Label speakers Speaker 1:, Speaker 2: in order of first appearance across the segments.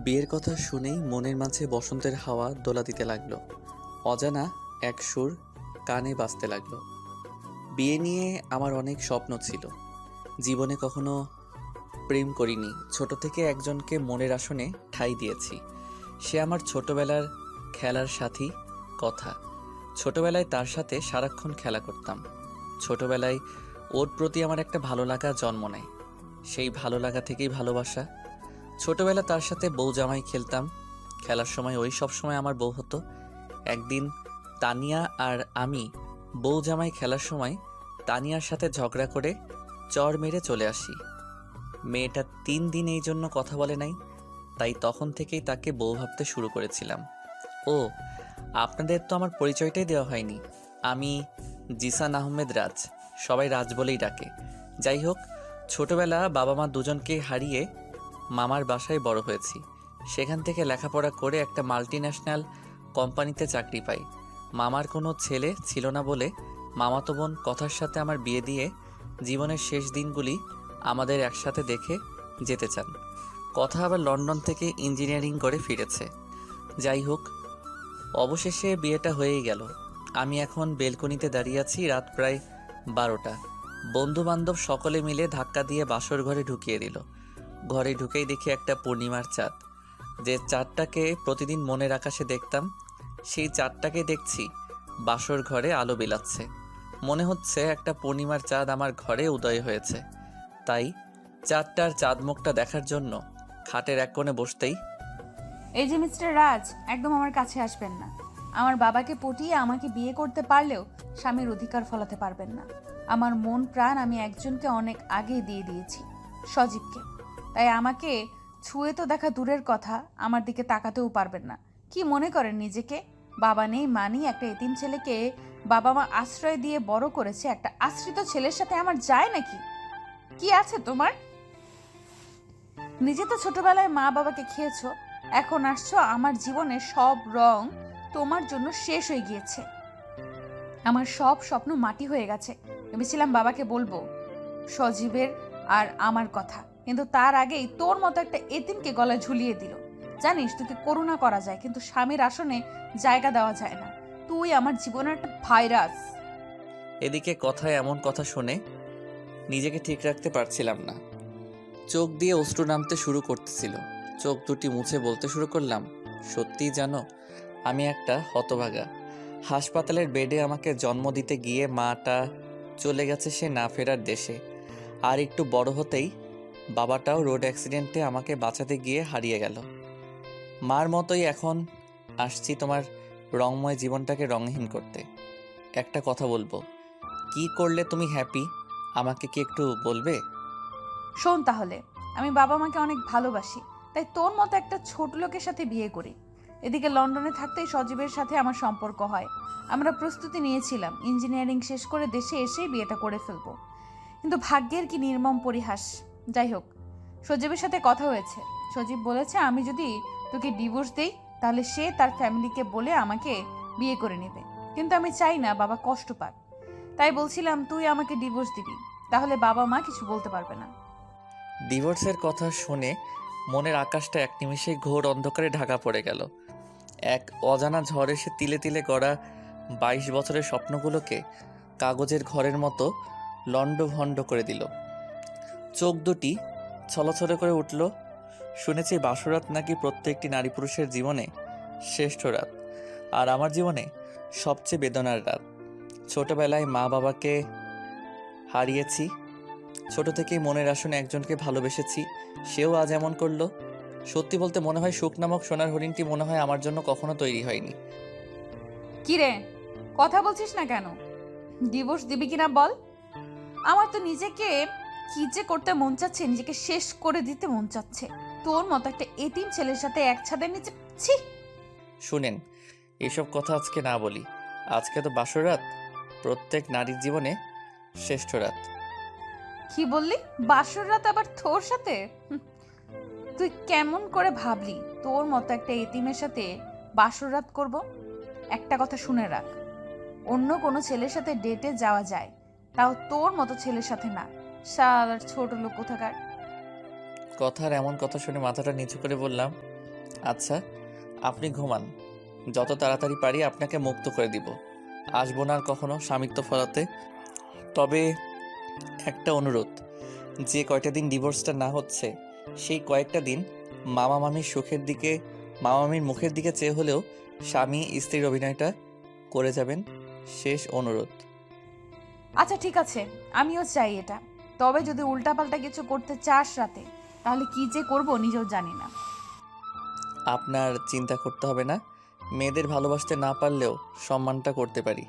Speaker 1: বিয়ের কথা শুনেই মনের মাঝে বসন্তের হাওয়া দোলা দিতে লাগলো। অজানা এক সুর কানে বাজতে লাগলো। বিয়ে নিয়ে আমার অনেক স্বপ্ন ছিল। জীবনে কখনো প্রেম করিনি। ছোট থেকে একজনকে মনের আসনে ঠাঁই দিয়েছি। সে আমার ছোটবেলার খেলার সাথী। কথা, ছোটবেলায় তার সাথে সারাক্ষণ খেলা করতাম। ছোটবেলায় ওর প্রতি আমার একটা ভালো লাগা জন্ম নেয়। সেই ভালো লাগা থেকেই ভালোবাসা। ছোটবেলা তার সাথে বউ জামাই খেলতাম। খেলার সময় ওই সব সময় আমার বউ হতো। একদিন তানিয়া আর আমি বউ জামাই খেলার সময় তানিয়ার সাথে ঝগড়া করে চর মেরে চলে আসি। মেয়েটা 3 দিন এই জন্য কথা বলে নাই। তাই তখন থেকেই তাকে বউ ভাবতে শুরু করেছিলাম। ও, আপনাদের তো আমার পরিচয়টাই দেওয়া হয়নি। আমি জিসান আহমেদ রাজ। সবাই রাজ বলেই ডাকে। যাই হোক, ছোটবেলা বাবা মা দুজনকে হারিয়ে মামার বাসায় বড় হয়েছি। সেখান থেকে লেখাপড়া করে একটা মাল্টিন্যাশনাল কোম্পানিতে চাকরি পাই। মামার কোনো ছেলে ছিল না বলে মামাতো বোন কথার সাথে আমার বিয়ে দিয়ে জীবনের শেষ দিনগুলি আমাদের একসাথে দেখে যেতে চান। কথা আবার লন্ডন থেকে ইঞ্জিনিয়ারিং করে ফিরেছে। যাই হোক, অবশেষে বিয়েটা হয়েই গেল। আমি এখন বেলকনিতে দাঁড়িয়ে আছি। রাত প্রায় 12টা। বন্ধু বান্ধব সকলে মিলে ধাক্কা দিয়ে বাসর ঘরে ঢুকিয়ে দিল। ঘরে ঢুকেই দেখি একটা পূর্ণিমার চাঁদ। যে চাঁদটাকে প্রতিদিন মনের আকাশে দেখতাম, সেই চাঁদটাকে দেখছি বাসর ঘরে আলো বিলাচ্ছে। মনে হচ্ছে একটা পূর্ণিমার চাঁদ আমার ঘরে উদয় হয়েছে। তাই চাঁদটার চাঁদমুখটা দেখার জন্য খাটের এক কোণে বসতেই,
Speaker 2: এই যে মিস্টার রাজ, একদম আমার কাছে আসবেন না। আমার বাবাকে পটিয়ে আমাকে বিয়ে করতে পারলেও স্বামীর অধিকার ফলাতে পারবেন না। আমার মন প্রাণ আমি একজনকে অনেক আগেই দিয়ে দিয়েছি, সজীবকে। তাই আমাকে ছুঁয়ে তো দেখা দূরের কথা, আমার দিকে তাকাতেও পারবেন না। কি মনে করেন নিজেকে? বাবা নেই মা নেই একটা এতিম ছেলেকে বাবা মা আশ্রয় দিয়ে বড় করেছে, একটা আশ্রিত ছেলের সাথে আমার যায় নাকি? কি আছে তোমার? নিজে তো ছোটবেলায় মা বাবাকে খেয়েছো, এখন আসছো আমার জীবনের সব রং তোমার জন্য শেষ হয়ে গিয়েছে। আমার সব স্বপ্ন মাটি হয়ে গেছে। ভেবেছিলাম বাবাকে বলবো সজীবের আর আমার কথা, কিন্তু তার আগেই তোর মতো একটা এতিমকে গলায় ঝুলিয়ে দিল। জানিস তোকে করুণা করা যায়, কিন্তু স্বামীর আসনে জায়গা দেওয়া যায় না। তুই আমার জীবনের একটা ভাইরাস।
Speaker 1: এদিকে কথায় এমন কথা শুনে নিজেকে ঠিক রাখতে পারছিলাম না। চোখ দিয়ে অশ্রু নামতে শুরু করতেছিল। চোখ দুটি মুছে বলতে শুরু করলাম, সত্যিই জানো, আমি একটা হতভাগা। হাসপাতালের বেডে আমাকে জন্ম দিতে গিয়ে মাটা চলে গেছে সে না ফেরার দেশে। আর একটু বড় হতেই বাবাটাও রোড অ্যাক্সিডেন্টে আমাকে বাঁচাতে গিয়ে হারিয়ে গেল। মার মতোই এখন আসছি তোমার রংময় জীবনটাকে রঙহীন করতে। একটা কথা বলবো, কি করলে তুমি হ্যাপি আমাকে কি একটু বলবে?
Speaker 2: শোন তাহলে, আমি বাবা মাকে অনেক ভালোবাসি, তাই তোর মতো একটা ছোট লোকের সাথে বিয়ে করি। এদিকে লন্ডনে থাকতেই সজীবের সাথে আমার সম্পর্ক হয়। আমরা প্রস্তুতি নিয়েছিলাম ইঞ্জিনিয়ারিং শেষ করে দেশে এসেই বিয়েটা করে ফেলবো, কিন্তু ভাগ্যের কি নির্মম পরিহাস। যাই হোক, সজীবের সাথে কথা হয়েছে। সজীব বলেছে আমি যদি তোকে ডিভোর্স দেই তাহলে সে তার ফ্যামিলিকে বলে আমাকে বিয়ে করে নেবে। কিন্তু আমি চাই না বাবা কষ্ট পাক। তাই বলছিলাম তুই আমাকে ডিভোর্স দিবি, তাহলে বাবা মা কিছু বলতে পারবে না।
Speaker 1: ডিভোর্সের কথা শুনে মনের আকাশটা এক নিমিষেই ঘোর অন্ধকারে ঢাকা পড়ে গেল। এক অজানা ঝড় এসে তিলে তিলে গড়া 22 বছরের স্বপ্নগুলোকে কাগজের ঘরের মতো লণ্ডভণ্ড করে দিল। চোখ দুটি ছলছলে করে উঠল। শুনেছি বাসরাত নাকি প্রত্যেকটি নারী পুরুষের জীবনে শ্রেষ্ঠ রাত, আর আমার জীবনে সবচেয়ে বেদনার রাত। ছোটবেলায় মা বাবাকে হারিয়েছি। ছোট থেকেই মনের আসনে একজনকে ভালোবেসেছি, সেও আজ এমন করলো। সত্যি বলতে মনে হয় সুখ নামক সোনার হরিণটি মনে হয় আমার জন্য কখনো তৈরি হয়নি।
Speaker 2: কিরে, কথা বলছিস না কেন? ডিভোর্স দিবি কিনা বল। আমার তো নিজেকে কি যে করতে মন চাচ্ছে, নিজেকে শেষ করে দিতে মন চাচ্ছে। তোর মতো একটা এতিম ছেলের সাথে এক ছাদের নিচে, ছি।
Speaker 1: শুনেন, এসব কথা আজকে না বলি। আজকে তো বাসর রাত, প্রত্যেক নারীর জীবনে শ্রেষ্ঠ রাত।
Speaker 2: কি বললি? বাসর রাত আবার তোর সাথে? তুই কেমন করে ভাবলি তোর মতো একটা এতিমের সাথে বাসর রাত করব? একটা কথা শুনে রাখ, অন্য কোনো ছেলের সাথে ডেটে যাওয়া যায়, তাও তোর মতো ছেলের সাথে না। শালার ছোট লোক কোথাকার।
Speaker 1: কথার এমন কথা শুনে মাথাটা নিচু করে বললাম, আচ্ছা, আপনি ঘুমান। যত তাড়াতাড়ি পারি আপনাকে মুক্ত করে দিব। আসবো না আর কখনো স্বামিত্ব ফলাতে। তবে একটা অনুরোধ, যে কয়টা দিন ডিভোর্সটা না হচ্ছে সেই কয়েকটা দিন মামা মামির সুখের দিকে, মামা মামির মুখের দিকে চেয়ে হলেও স্বামী স্ত্রীর অভিনয়টা করে যাবেন। শেষ অনুরোধ।
Speaker 2: আচ্ছা ঠিক আছে, আমিও চাই এটা। তবে যদি উল্টাপাল্টা কিছু করতে চাস রাতে, তাহলে কি যে করব নিজেও জানি না।
Speaker 1: আপনার চিন্তা করতে হবে না। মেয়েদের ভালোবাসতে না পারলেও সম্মানটা করতে পারি।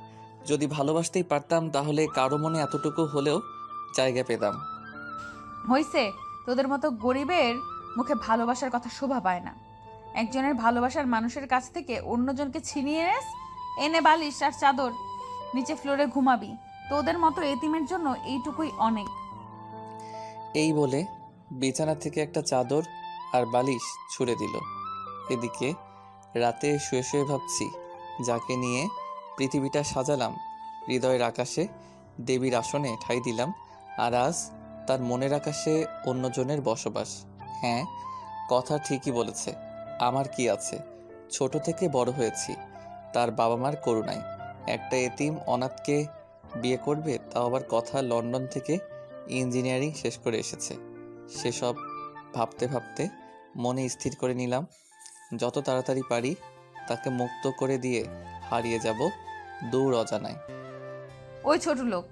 Speaker 1: যদি ভালোবাসতেই পারতাম তাহলে কারো মনে এতটুকু হলেও জায়গা পেতাম।
Speaker 2: হইছে, তোদের মতো গরিবের মুখে ভালোবাসার কথা শোভা পায় না। একজনের ভালোবাসার মানুষের কাছ থেকে অন্যজনকে ছিনিয়ে এনে বালিশ আর চাদর নিচে ফ্লোরে ঘুমাবি। তোদের মতো এতিমের জন্য এইটুকুই অনেক।
Speaker 1: এই বলে বিছানা থেকে একটা চাদর আর বালিশ ছুঁড়ে দিল। এদিকে রাতে শুয়ে শুয়ে ভাবছি, যাকে নিয়ে পৃথিবীটা সাজালাম, হৃদয়ের আকাশে দেবীর আসনে ঠাঁই দিলাম, আর আজ তার মনের আকাশে অন্যজনের বসবাস। হ্যাঁ, কথা ঠিকই বলেছে। আমার কি আছে, ছোট থেকে বড় হয়েছি তার বাবা মার করুণায়। একটা এতিম অনাথকে বিয়ে করবে, তাও আবার কথা লন্ডন থেকে ইঞ্জিনিয়ারিং শেষ করে এসেছে। সেসব ভাবতে ভাবতে মনে স্থির করে নিলাম, যত তাড়াতাড়ি পারি তাকে মুক্ত করে দিয়ে হারিয়ে যাব দূর অজানায়।
Speaker 2: ওই ছোট লোক,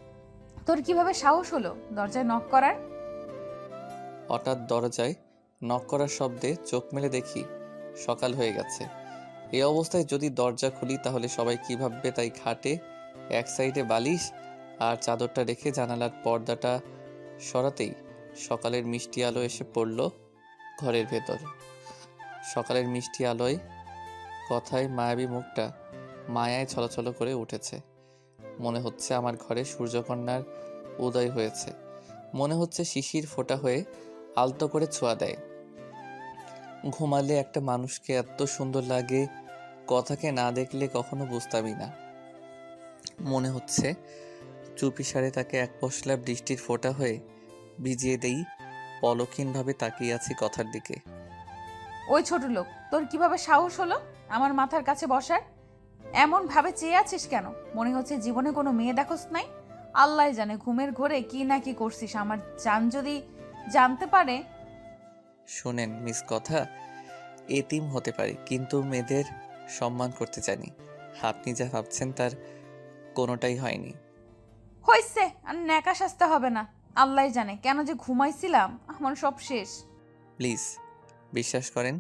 Speaker 2: তোর কিভাবে সাহস হলো দরজায় নক করার?
Speaker 1: হঠাৎ দরজায় নক করার শব্দে চোখ মেলে দেখি সকাল হয়ে গেছে। এই অবস্থায় যদি দরজা খুলি তাহলে সবাই কী ভাববে, তাই খাটে এক সাইডে বালিশ আর চাদরটা রেখে জানালার পর্দাটা সরাতেই সকালের মিষ্টি আলো এসে পড়ল ঘরের ভেতর। সকালের মিষ্টি আলোয়, কথায় মায়াবী মুখটা মায়ায় ছলছল করে উঠেছে। মনে হচ্ছে আমার ঘরে সূর্যকন্যার উদয় হয়েছে। মনে হচ্ছে শিশির ফোঁটা হয়ে আলতো করে ছোঁয়া দেয়। ঘুমালে একটা মানুষকে এত সুন্দর লাগে, কথাকে না দেখলে কখনো বুঝতামই না। মনে হচ্ছে চুপিসারে তাকে এক পশলা বৃষ্টির ফোঁটা হয়ে ভিজিয়ে দেই। পলকহীনভাবে তাকিয়ে আছি কথার দিকে।
Speaker 2: ওই ছোট লোক, তোর কিভাবে সাহস হলো আমার মাথার কাছে বসার? এমন ভাবে চেয়ে আছিস কেন? মনে হচ্ছে জীবনে কোনো মেয়ে দেখোস নাই। আল্লাহ জানে ঘুমের ঘোরে কি না কি করছিস। আমার জান যদি জানতে পারে।
Speaker 1: শোনেন মিস কথা, এতিম হতে পারি কিন্তু মেয়েদের সম্মান করতে জানি। আপনি যা ভাবছেন তার কোনোটাই হয়নি।
Speaker 2: হইছে, আর ন্যাকা সাজতে হবে না। আল্লাহ জানে কেন যে ঘুমাইছিলাম, আমার সব শেষ।
Speaker 1: প্লিজ বিশ্বাস করেন,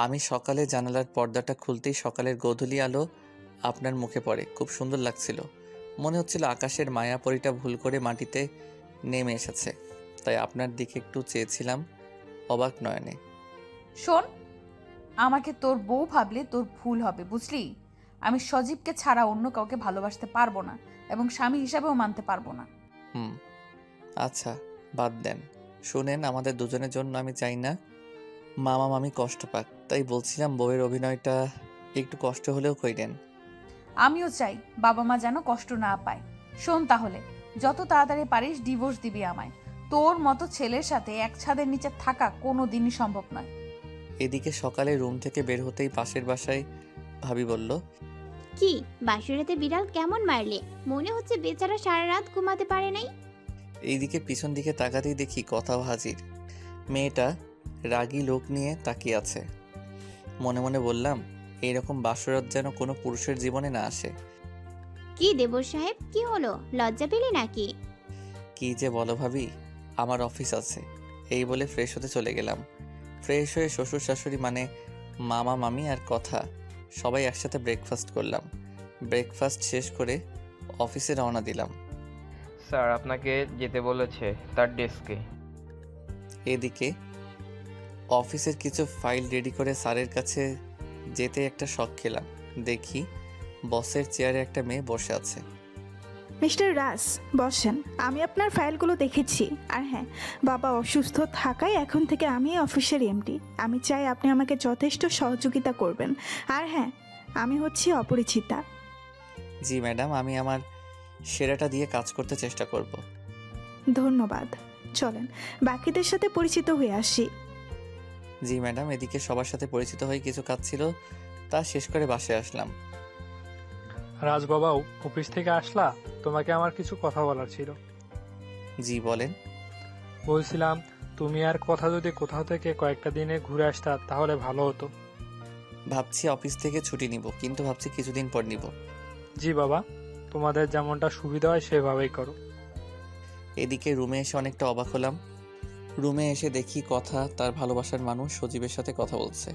Speaker 1: আমি সকালে জানালার পর্দাটা খুলতেই সকালের গোধূলি আলো আপনার মুখে পড়ে। খুব সুন্দর লাগছিল। মনে হচ্ছিল আকাশের মায়াপরীটা ভুল করে মাটিতে নেমে এসেছে। তাই আপনার দিকে একটু চেয়েছিলাম অবাক নয়নে।
Speaker 2: শোন, আমাকে তোর বউ ভাবলে তোর ভুল হবে, বুঝলি? আমি সজীবকে ছাড়া অন্য কাউকে ভালোবাসতে পারবো না, এবং স্বামী হিসাবেও মানতে পারবো না।
Speaker 1: আচ্ছা বাদ দেন। শুনেন, আমাদের দুজনের জন্য আমি চাই না মামা মামি কষ্ট পাক। তাই বলছিলাম বউয়ের অভিনয়টা একটু কষ্ট হলেও কইরেন।
Speaker 2: আমিও চাই বাবা মা যেন কষ্ট না পায়। শোন তাহলে, যত তাড়াতাড়ি পারিস ডিভোর্স দিবি আমায়। তোর মতো ছেলের সাথে এক ছাদের নিচে থাকা কোনো দিনই সম্ভব নয়।
Speaker 1: এদিকে সকালে রুম থেকে বের হতেই পাশের বাসায় ভাবি বলল,
Speaker 3: কি বাসুরাতে বিড়াল কেমন মারলে? মনে হচ্ছে বেচারা সারা রাত ঘুমাতে পারে নাই।
Speaker 1: এইদিকে পিছন দিকে তাকাতেই দেখি কথাও হাজির। মেয়েটা রাগী লোক নিয়ে তাকিয়ে আছে। মনে মনে বললাম, এইরকম বাসরাত যেন কোনো পুরুষের জীবনে না আসে।
Speaker 3: কি দেবর সাহেব, কি হলো? লজ্জা পেলে নাকি?
Speaker 1: কি যে বলো ভাবি, আমার অফিস আছে। এই বলে ফ্রেশ হতে চলে গেলাম। ফ্রেশ হয়ে শ্বশুর শাশুড়ি মানে মামা মামি আর কথা সবাই একসাথে ব্রেকফাস্ট করলাম। ব্রেকফাস্ট শেষ করে অফিসে রওনা দিলাম।
Speaker 4: স্যার আপনাকে যেতে বলেছে তার ডেস্কে।
Speaker 1: এদিকে অফিসের কিছু ফাইল রেডি করে স্যারের কাছে যেতে একটা শক খেলাম। দেখি বসের চেয়ারে একটা মেয়ে বসে আছে।
Speaker 5: মিস্টার রাস, বসেন। আমি আপনার ফাইলগুলো দেখেছি। আর হ্যাঁ, বাবা অসুস্থ থাকায় এখন থেকে আমি অফিসের এমডি। আমি চাই আপনি আমাকে যথেষ্ট সহযোগিতা করবেন। আর হ্যাঁ, আমি হচ্ছি অপরিচিতা।
Speaker 1: জি ম্যাডাম, আমি আমার সেরাটা দিয়ে কাজ করতে চেষ্টা করব।
Speaker 5: ধন্যবাদ। চলেন বাকিদের সাথে পরিচিত হয়ে আসি।
Speaker 1: জি ম্যাডাম, এদিকে সবার সাথে পরিচিত হয়ে কিছু কাজ ছিল, তা শেষ করে বাসায় আসলাম।
Speaker 6: রাজ বাবা, অফিস থেকে আসলা? তোমাকে আমার কিছু কথা বলার ছিল।
Speaker 1: জি বলেন।
Speaker 6: বলছিলাম, তুমি আর কথা যদি কোথাও থেকে কয়েকটা দিনে ঘুরে আসতা তাহলে ভালো হতো।
Speaker 1: ভাবছি অফিস থেকে ছুটি নিব, কিন্তু ভাবছি কিছুদিন পর নিব।
Speaker 6: জি বাবা, তোমাদের যেমনটা সুবিধা হয় সেভাবেই করো।
Speaker 1: এদিকে রুমে এসে অনেকটা অবাক হলাম। রুমে এসে দেখি কথা তার ভালোবাসার মানুষ সজীবের সাথে কথা বলছে।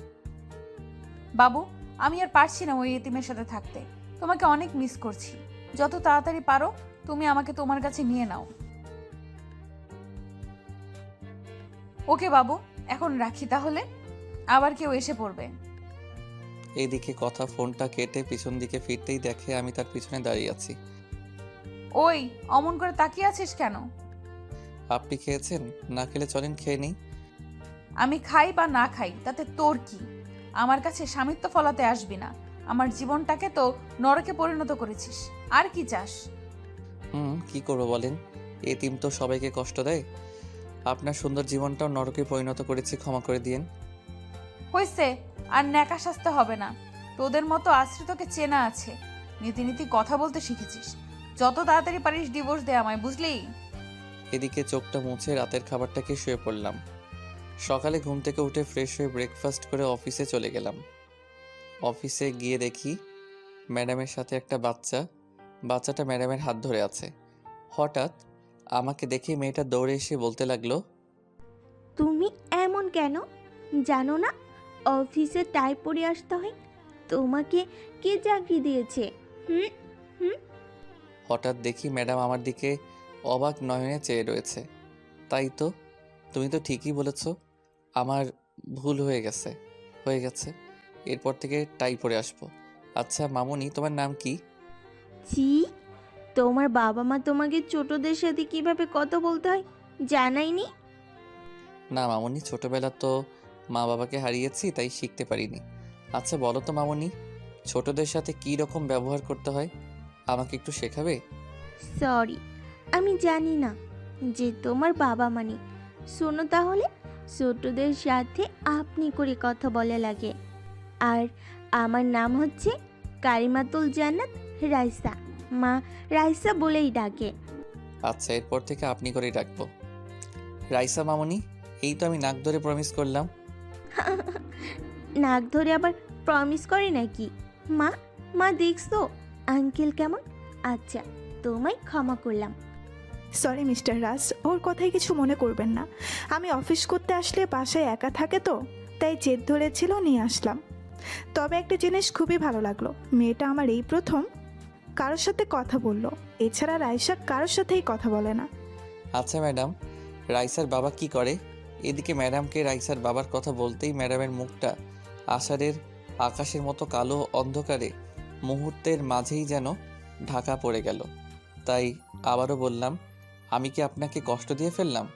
Speaker 2: বাবু, আমি আর পারছি না ওই এতিমের সাথে থাকতে। তোমাকে অনেক মিস করছি। যত তাড়াতাড়ি পারো তুমি আমাকে তোমার কাছে নিয়ে নাও। ওকে বাবু, এখন রাখি তাহলে, আবার কেউ এসে পড়বে।
Speaker 1: এইদিকে কথা ফোনটা কেটে পিছন দিকে ফিরতেই দেখে আমি তার পিছনে দাঁড়িয়ে আছি।
Speaker 2: ওই, অমন করে তাকিয়ে আছিস কেন?
Speaker 1: আপনি খেয়েছেন? না খেলে চলেন খেয়ে নেই।
Speaker 2: আমি খাই বা না খাই তাতে তোর কি? আমার কাছে স্বামিত্ব ফলাতে আসবি না। আমার জীবনটাকে তো নরকে পরিণত করেছিস, আর কি চাস?
Speaker 1: কি করবো বলেন? এতিম তো সবাইকে কষ্ট দেয়। আপনার সুন্দর জীবনটাও নরকে পরিণত করেছি, ক্ষমা করে দিয়েন।
Speaker 2: হইছে, আর ন্যাকা সাজতে হবে না। তোদের মতো আশ্রিতকে চেনা আছে, নীতি নীতি কথা বলতে শিখেছিস। যত তাড়াতাড়ি পারিস ডিভোর্স দে আমায়, বুঝলি?
Speaker 1: এদিকে চোখটা মুছে রাতের খাবারটাকে শুয়ে পড়লাম। সকালে ঘুম থেকে উঠে ফ্রেশ হয়ে ব্রেকফাস্ট করে অফিসে চলে গেলাম। অফিসে গিয়ে দেখি ম্যাডামের সাথে একটা বাচ্চাটা ম্যাডামের হাত ধরে আছে। হঠাৎ আমাকে দেখে মেয়েটা দৌড়ে এসে বলতে লাগলো,
Speaker 7: তুমি এমন কেন? জানো না অফিসে টাই পরে আসতে হয়? তোমাকে কে চাকরি দিয়েছে? হুম।
Speaker 1: হঠাৎ দেখি ম্যাডাম আমার দিকে অবাক নয়নে চেয়ে রয়েছে। তাই তো, তুমি তো ঠিকই বলেছ, আমার ভুল হয়ে গেছে। এরপর থেকে টাই পরে আসবো। আচ্ছা মামুনি, তোমার নাম কি?
Speaker 7: জি, তোমার বাবা মা তোমাকে ছোটদের সাথে কিভাবে কথা বলতে হয় জানাইনি?
Speaker 1: না মামুনি, ছোটবেলা তো মা বাবাকে হারিয়েছি, তাই শিখতে পারিনি। আচ্ছা বলো তো মামুনি, ছোটদের সাথে কী রকম ব্যবহার করতে হয়, আমাকে একটু শেখাবে?
Speaker 7: সরি, আমি জানি না যে তোমার বাবা মানে। শোনো তাহলে, ছোটদের সাথে আপনি করে কথা বলা লাগে। আর আমার নাম হচ্ছে কারিমাতুল জান্নাত রাইসা। মা রাইসা বলেই ডাকে।
Speaker 1: আচ্ছা, এরপর থেকে আপনি করেই ডাকবো। রাইসা মামুনি, এই তো আমি নাক ধরে প্রমিস করলাম।
Speaker 7: নাক ধরে আবার প্রমিস করে নাকি? মা মা দেখছো আঙ্কেল কেমন? আচ্ছা, তোমায় ক্ষমা করলাম।
Speaker 5: সরি মিস্টার রাজ, ওর কথায় কিছু মনে করবেন না। আমি অফিস করতে আসলে বাসায় একা থাকে তো, তাই জেদ ধরেছিল, নিয়ে আসলাম। তবে একটা জিনিস খুবই ভালো লাগলো, মেয়েটা আমার এই প্রথম কারোর সাথে কথা বললো। এছাড়া রাইসা কারোর সাথেই কথা বলে না।
Speaker 1: আচ্ছা ম্যাডাম, রাইসার বাবা কি করে? এদিকে ম্যাডামকে রাইসার বাবার কথা বলতেই ম্যাডামের মুখটা আকাশের মতো কালো অন্ধকারে মুহূর্তের মাঝেই যেন ঢাকা পড়ে গেল। তাই আবারও বললাম, আমি কি আপনাকে কষ্ট দিয়ে ফেললাম?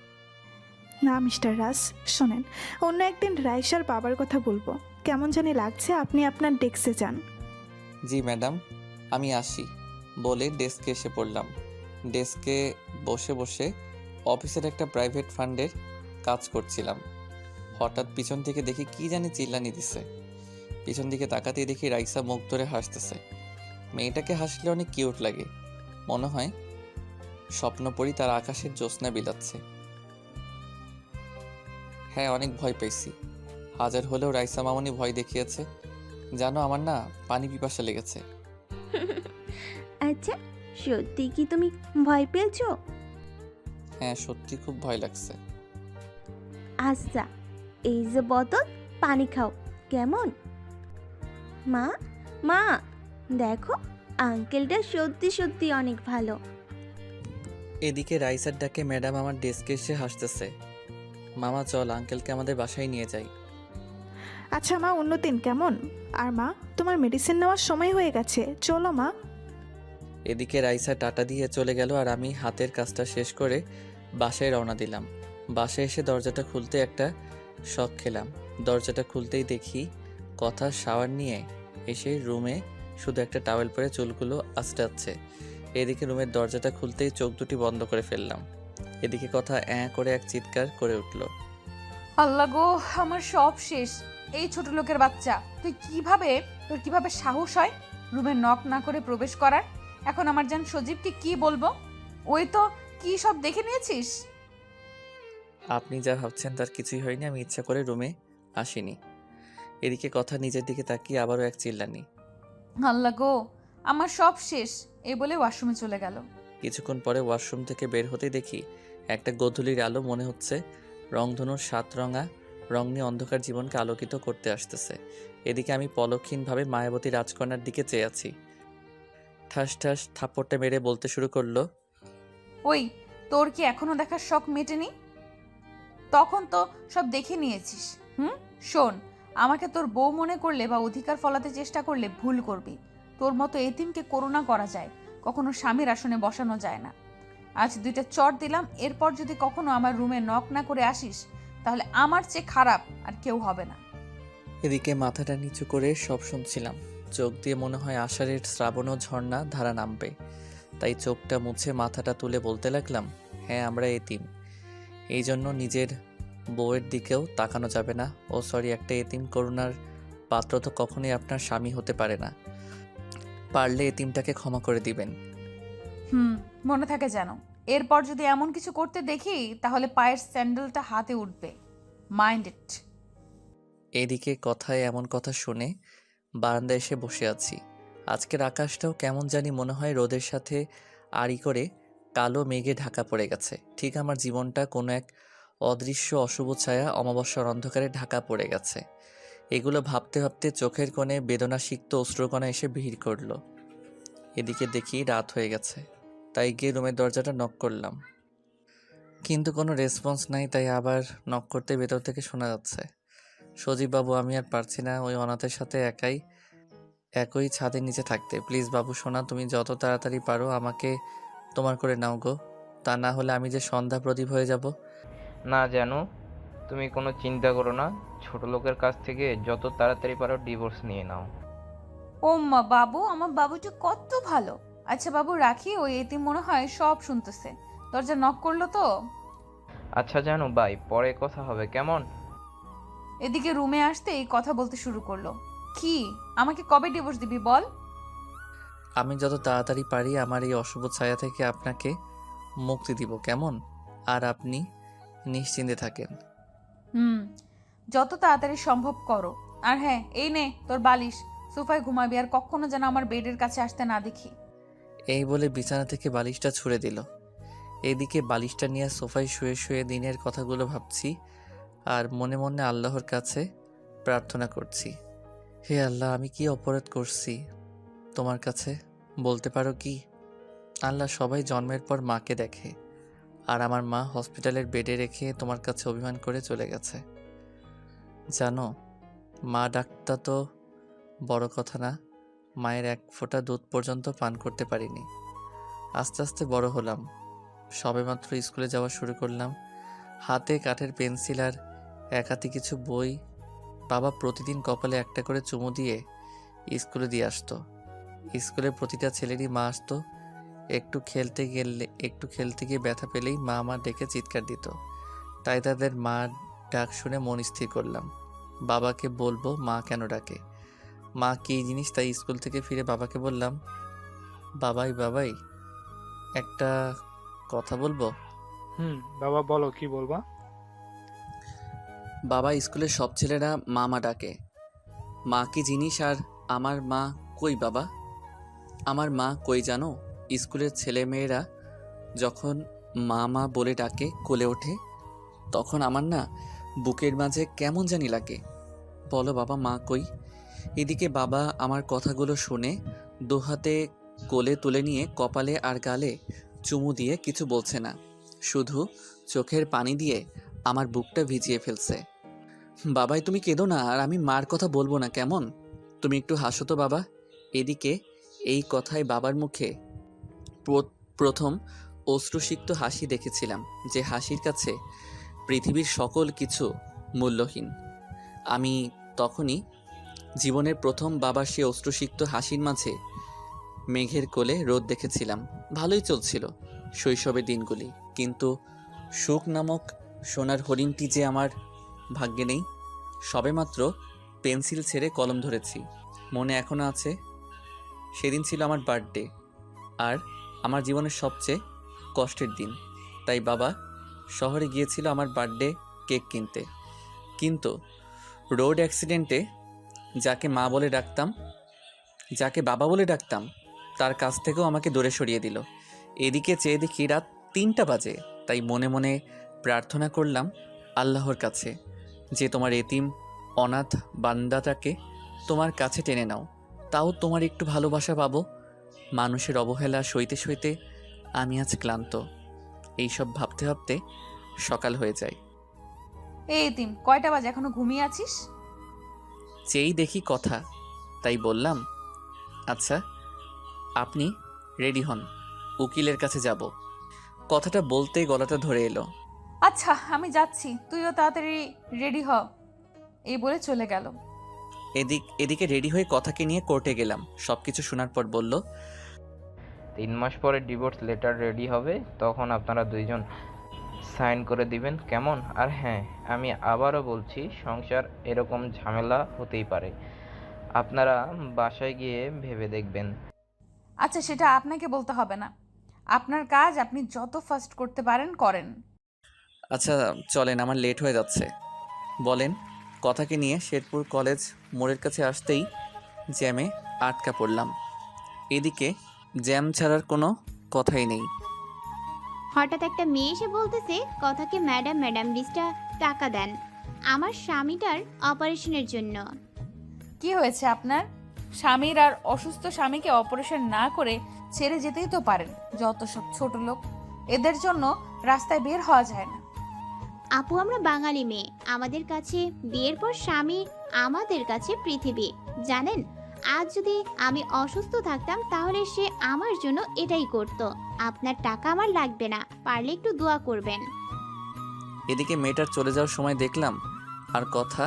Speaker 5: না মিস্টার রাজ, শোনেন, অন্য একদিন রাইসার বাবার কথা বলবো। কেমন জানি লাগছে, আপনি আপনার ডেস্কে যান।
Speaker 1: জি ম্যাডাম, আমি আসি বলে ডেস্কে এসে পড়লাম। ডেস্কে বসে বসে অফিসের একটা প্রাইভেট ফান্ডের কাজ করছিলাম। হঠাৎ পিছন থেকে দেখি কি জানি চিল্লানি দিছে। পিছন দিকে তাকাতেই দেখি রাইসা মুখ ধরে হাসতেছে। মেয়েটাকে হাসলে অনেক কিউট লাগে, মনে হয় স্বপ্নপরী তার আকাশের জ্যোৎস্না বিলাচ্ছে। হ্যাঁ, অনেক ভয় পেয়েছি। হাজার হলেও রাইসা মামনি ভয় দেখিয়েছে। জানো, আমার না পানি পিপাসা লেগেছে।
Speaker 7: আচ্ছা, সত্যি কি তুমি ভয় পেয়েছো?
Speaker 1: হ্যাঁ, সত্যি খুব ভয় লাগছে।
Speaker 7: আচ্ছা, এই যে বোতল, পানি খাও কেমন? মা মা দেখো, আঙ্কেলটা সত্যি সত্যি অনেক ভালো।
Speaker 1: এদিকে রাইসার ডাকে ম্যাডাম আমার ডেস্কে এসে হাসতেছে। মামা চল, আঙ্কেলকে আমাদের বাসায় নিয়ে যাই।
Speaker 5: আচ্ছা মা, অন্যদিন কেমন? আর মা, তোমার মেডিসিন নেওয়ার সময় হয়ে গেছে, চলো মা।
Speaker 1: এদিকে রাইসা টাটা দিয়ে চলে গেল আর আমি হাতের কাজটা শেষ করে বাসায় রওনা দিলাম। বাসায় এসে দরজাটা খুলতে একটা শক খেলাম। দরজাটা খুলতেই দেখি কথা শাওয়ার নিয়ে এসে রুমে শুধু একটা টাওয়েল পরে চুলগুলো আঁচড়াচ্ছে। এদিকে রুমের দরজাটা খুলতেই চোখ দুটি বন্ধ করে ফেললাম। এদিকে কথা করে এক চিৎকার করে উঠল।
Speaker 2: আল্লাহ গো, আমার সব শেষ। এই ছোট লোকের বাচ্চা, তোর কিভাবে সাহস হয় রুমে নক না করে প্রবেশ করার? এখন আমার জান সজীবকে কি বলবো? ওই তো কি সব দেখে নিয়েছিস?
Speaker 1: আপনি যা ভাবছেন তার কিছুই হয়নি। আমি ইচ্ছা করে রুমে আসিনি। এদিকে কথা নিজের দিকে তাকিয়ে আবারও এক চিল্লানি।
Speaker 2: আল্লাহ গো, আমার সব শেষ। এই বলে ওয়াশরুমে চলে গেল।
Speaker 1: কিছুক্ষণ পরে ওয়াশরুম থেকে বের হতেই দেখি একটা গোধূলির আলো, মনে হচ্ছে রংধনুর 7 রঙা রং নিয়ে অন্ধকার জীবনকে আলোকিত করতে আসতেছে। এদিকে আমি পলকহীনভাবে মায়াবতী রাজকন্যার দিকে চেয়ে আছি। ঠাস ঠাস থাপ্পড়টা মেরে বলতে শুরু করলো,
Speaker 2: ওই, তোর কি এখনো দেখার শখ মেটেনি? তখন তো সব দেখে নিয়েছিস। শোন, আমাকে তোর বউ মনে করলে বা অধিকার ফলাতে চেষ্টা করলে ভুল করবি। তোর মতো এতিমকে করুণা করা যায়, কখনো স্বামীর আসনে বসানো যায় না। আজ 2টা চট দিলাম, এরপর যদি কখনো আমার রুমে নক না করে আসিস, তাহলে আমার চেয়ে খারাপ আর কেউ হবে না।
Speaker 1: এদিকে মাথাটা নিচু করে সব শুনছিলাম। চোখ দিয়ে মনে হয় আষাঢ়ের শ্রাবণ ও ঝর্ণা ধারা নামবে। তাই চোখটা মুছে মাথাটা তুলে বলতে লাগলাম, হ্যাঁ আমরা এতিম। এই জন্য নিজের বউয়ের দিকেও তাকানো যাবে না। ও সরি, একটা এতিম করুণার পাত্র তো কখনোই আপনার স্বামী হতে পারে না। পারলে এতিমটাকে ক্ষমা করে দিবেন।
Speaker 2: মনে থাকে যেন। এরপর যদি এমন কিছু করতে দেখি, তাহলে পায়ের স্যান্ডেলটা হাতে উঠবে। Mind it.
Speaker 1: এদিকে কথায় এমন কথা শুনে বারান্দায় এসে বসে আছি। আজকের আকাশটাও কেমন জানি মনে হয় রোদের সাথে আড়ি করে কালো মেঘে ঢাকা পড়ে গেছে। ঠিক আমার জীবনটা কোনো এক অদৃশ্য অশুভ ছায়া অমাবস্যার অন্ধকারে ঢাকা পড়ে গেছে। এগুলো ভাবতে ভাবতে চোখের কোণে বেদনাসিক্ত অশ্রুকণা এসে ভিড় করলো। এদিকে দেখি রাত হয়ে গেছে, তাই গিয়ে রুমের দরজাটা নক করলাম, কিন্তু কোনো রেসপন্স নাই। তাই আবার নক করতে ভেতর থেকে শোনা যাচ্ছে, সজীব বাবু, আমি আর পারছি না ওই অনাথের সাথে একই ছাদের নিচে থাকতে। প্লিজ বাবু সোনা, তুমি যত তাড়াতাড়ি পারো আমাকে তোমার করে নাও গো, তা না হলে আমি যে সন্ধ্যা প্রদীপ হয়ে যাব।
Speaker 4: না জানো, তুমি কোনো চিন্তা করো না, ছোট লোকের কাছ থেকে যত তাড়াতাড়ি পারো ডিভোর্স নিয়ে নাও।
Speaker 2: ও মা, বাবু, আমার বাবুটা কত ভালো। আচ্ছা বাবু রাখি, ওই এতিম মনে হয় সব শুনতেছে। দরজা নক করলো তো।
Speaker 4: আচ্ছা জানো বাই, পরে কথা হবে কেমন?
Speaker 2: এদিকে রুমে আসতেই কথা বলতে শুরু করলো। কি, আমাকে কবে ডিভোর্স দিবি বল?
Speaker 1: আমি যত তাড়াতাড়ি পারি আমার এই অশুভ ছায়া থেকে আপনাকে মুক্তি দিব, কেমন? আর আপনি নিশ্চিন্তে থাকেন।
Speaker 2: যত তাড়াতাড়ি সম্ভব করো। আর হ্যাঁ, এই নে তোর বালিশ, সোফায় ঘুমাবি, আর কখনো যেন আমার বেডের কাছে আসতে না দেখি।
Speaker 1: এই বলে বিছানা থেকে বালিশটা ছুঁড়ে দিল। এদিকে বালিশটা নিয়ে সোফায় শুয়ে শুয়ে দিনের কথাগুলো ভাবছি আর মনে মনে আল্লাহর কাছে প্রার্থনা করছি, হে আল্লাহ, আমি কি অপরাধ করছি তোমার কাছে বলতে পারো কি? আল্লাহ, সবাই জন্মের পর মাকে দেখে, আর আমার মা হসপিটালের বেডে রেখে তোমার কাছে অভিমান করে চলে গেছে। জানো, মা ডাক্তার তো বড় কথা না, মায়ের 1 ফোঁটা দুধ পর্যন্ত পান করতে পারিনি। আস্তে আস্তে বড় হলাম, সবেমাত্র স্কুলে যাওয়া শুরু করলাম। হাতে কাঠের পেন্সিল আর এক হাতে কিছু বই। বাবা প্রতিদিন কপালে একটা করে চুমু দিয়ে স্কুলে দিয়ে আসতো। স্কুলে প্রতিটা ছেলেরই মা আসতো। একটু খেলতে গিয়ে ব্যথা পেলেই মা আমার ডেকে চিৎকার দিত। তাই তাদের মা ডাক শুনে মন স্থির করলাম, বাবাকে বলবো মা কেন ডাকে, মা কী জিনিস। তাই স্কুল থেকে ফিরে বাবাকে বললাম, বাবাই একটা কথা বলবো।
Speaker 6: বাবা বলো, কি বলবা?
Speaker 1: বাবা, স্কুলের সব ছেলেরা মা ডাকে, মা কি জিনিস আর আমার মা কই বাবা? আমার মা কই জানো? স্কুলের ছেলেমেয়েরা যখন মা বলে ডাকে কোলে ওঠে, তখন আমার না বুকের মাঝে কেমন জানি লাগে। বলো বাবা, মা কই? এদিকে বাবা আমার কথাগুলো শুনে দুহাতে কোলে তুলে নিয়ে কপালে আর গালে চুমু দিয়ে কিছু বলছে না, শুধু চোখের পানি দিয়ে আমার বুকটা ভিজিয়ে ফেলছে। বাবাই তুমি কেঁদো না, আর আমি মার কথা বলবো না, কেমন? তুমি একটু হাসো তো বাবা। এদিকে এই কথায় বাবার মুখে প্রথম অশ্রুসিক্ত হাসি দেখেছিলাম, যে হাসির কাছে পৃথিবীর সকল কিছু মূল্যহীন। আমি তখনই জীবনের প্রথম বাবার সে অশ্রুসিক্ত হাসির মাঝে মেঘের কোলে রোদ দেখেছিলাম। ভালোই চলছিল শৈশবের দিনগুলি, কিন্তু সুখ নামক সোনার হরিণটি যে আমার ভাগ্যে নেই। সবেমাত্র পেন্সিল ছেড়ে কলম ধরেছি। মনে এখনও আছে, সেদিন ছিল আমার বার্থডে, আর আমার জীবনের সবচেয়ে কষ্টের দিন। তাই বাবা শহরে গিয়েছিল আমার বার্থডে কেক কিনতে, কিন্তু রোড অ্যাক্সিডেন্টে যাকে মা বলে ডাকতাম, যাকে বাবা বলে ডাকতাম, তার কাছ থেকেও আমাকে দূরে সরিয়ে দিল। এদিকে চেয়ে দেখি রাত 3টা বাজে। তাই মনে মনে প্রার্থনা করলাম আল্লাহর কাছে যে তোমার এতিম অনাথ বান্দাটাকে তোমার কাছে টেনে নাও, তাও তোমার একটু ভালোবাসা পাবো। মানুষের অবহেলা সইতে সইতে আমি আজ ক্লান্ত। এইসব ভাবতে ভাবতে সকাল হয়ে যায়।
Speaker 2: এই তিম, কয়টা বাজে এখনো ঘুমিয়ে আছিস?
Speaker 1: চেয়েই দেখি কথা, তাই বললাম, আচ্ছা আপনি রেডি হন, উকিলের কাছে যাব। কথাটা বলতেই গলাটা ধরে এলো।
Speaker 2: আচ্ছা আমি যাচ্ছি, তুইও তাড়াতাড়ি রেডি হ। এই বলে চলে গেল।
Speaker 1: এদিকে রেডি হয়ে কথাকে নিয়ে কোর্টে গেলাম। সব কিছু শোনার পর বলল,
Speaker 4: 3 মাস পরে ডিভোর্স লেটার রেডি হবে, তখন আপনারা দুইজন সাইন করে দিবেন, কেমন? আর হ্যাঁ, আমি আবারও বলছি, সংসার এরকম ঝামেলা হতেই পারে, আপনারা বাসায় গিয়ে ভেবে দেখবেন।
Speaker 2: আচ্ছা সেটা আপনাকে বলতে হবে না, আপনার কাজ আপনি যত ফাস্ট করতে পারেন করেন।
Speaker 1: আচ্ছা চলেন, আমার লেট হয়ে যাচ্ছে। বলেন। কথাকে নিয়ে শেরপুর কলেজ মোড়ের কাছে আসতেই জ্যামে আটকা পড়লাম। এদিকে জ্যাম ছাড়ার কোনো কথাই নেই।
Speaker 3: হঠাৎ একটা মেয়ে এসে বলতেছে কথাকে, ম্যাডাম ম্যাডাম 20টা টাকা দেন আমার স্বামীটার অপারেশনের জন্য।
Speaker 2: কি হয়েছে আপনার? স্বামীর আর অসুস্থ স্বামীকে অপারেশন না করে ছেড়ে যেতেই তো পারেন। যত সব ছোট লোক, এদের জন্য রাস্তায় বের হওয়া যায় না।
Speaker 3: আপু আমরা বাঙালি মেয়ে, আমাদের কাছে বিয়ের পর স্বামী আমাদের কাছে পৃথিবী। জানেন, আজ যদি আমি অসুস্থ থাকতাম তাহলে সে আমার জন্য এটাই করত। আপনার টাকা আমার লাগবে না, পারলে একটু দোয়া করবেন।
Speaker 1: এদিকে মেয়েটার চলে যাওয়ার সময় দেখলাম আর কথা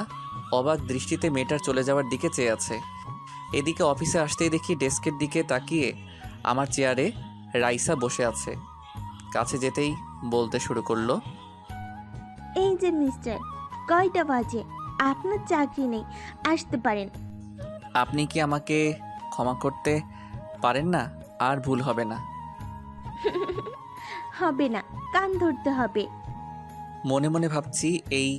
Speaker 1: অবাক দৃষ্টিতে মেয়েটার চলে যাওয়ার দিকে চেয়ে আছে। এদিকে অফিসে আসতেই দেখি ডেস্কের দিকে তাকিয়ে আমার চেয়ারে রাইসা বসে আছে। কাছে যেতেই বলতে শুরু করলো,
Speaker 7: এই যে মিস্টার, কয়টা বাজে? আপনার চাকরি নেই, আসতে পারেন।
Speaker 1: আপনি কি আমাকে ক্ষমা করতে পারেন না? আর ভুল হবে না।
Speaker 7: হবে না, কান ধরতে হবে।
Speaker 1: মনে মনে ভাবছি এই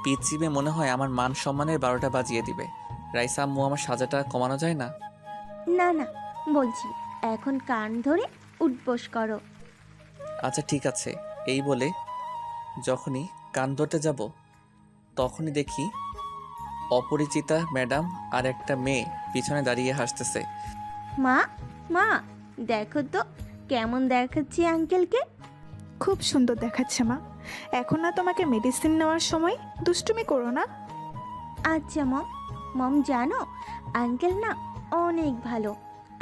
Speaker 1: পিচিবে মনে হয় আমার মান সম্মানের 12টা বাজিয়ে দিবে। রাইসা আম্মু, আমার সাজাটা কমানো যায় না?
Speaker 7: না না, বলছি এখন কান ধরে উঠবোস করো।
Speaker 1: আচ্ছা ঠিক আছে। এই বলে যখনই কান ধরতে যাব তখনই দেখি অপরিচিতা ম্যাডাম আর একটা মেয়ে পিছনে দাঁড়িয়ে হাসতেছে।
Speaker 7: মা মা, দেখো তো কেমন দেখাচ্ছি আঙ্কেলকে।
Speaker 5: খুব সুন্দর দেখাচ্ছে মা। এখন না তোমাকে মেডিসিন নেওয়ার সময়, দুষ্টুমি করো না।
Speaker 7: আচ্ছা মম, মম জানো আঙ্কেল না অনেক ভালো।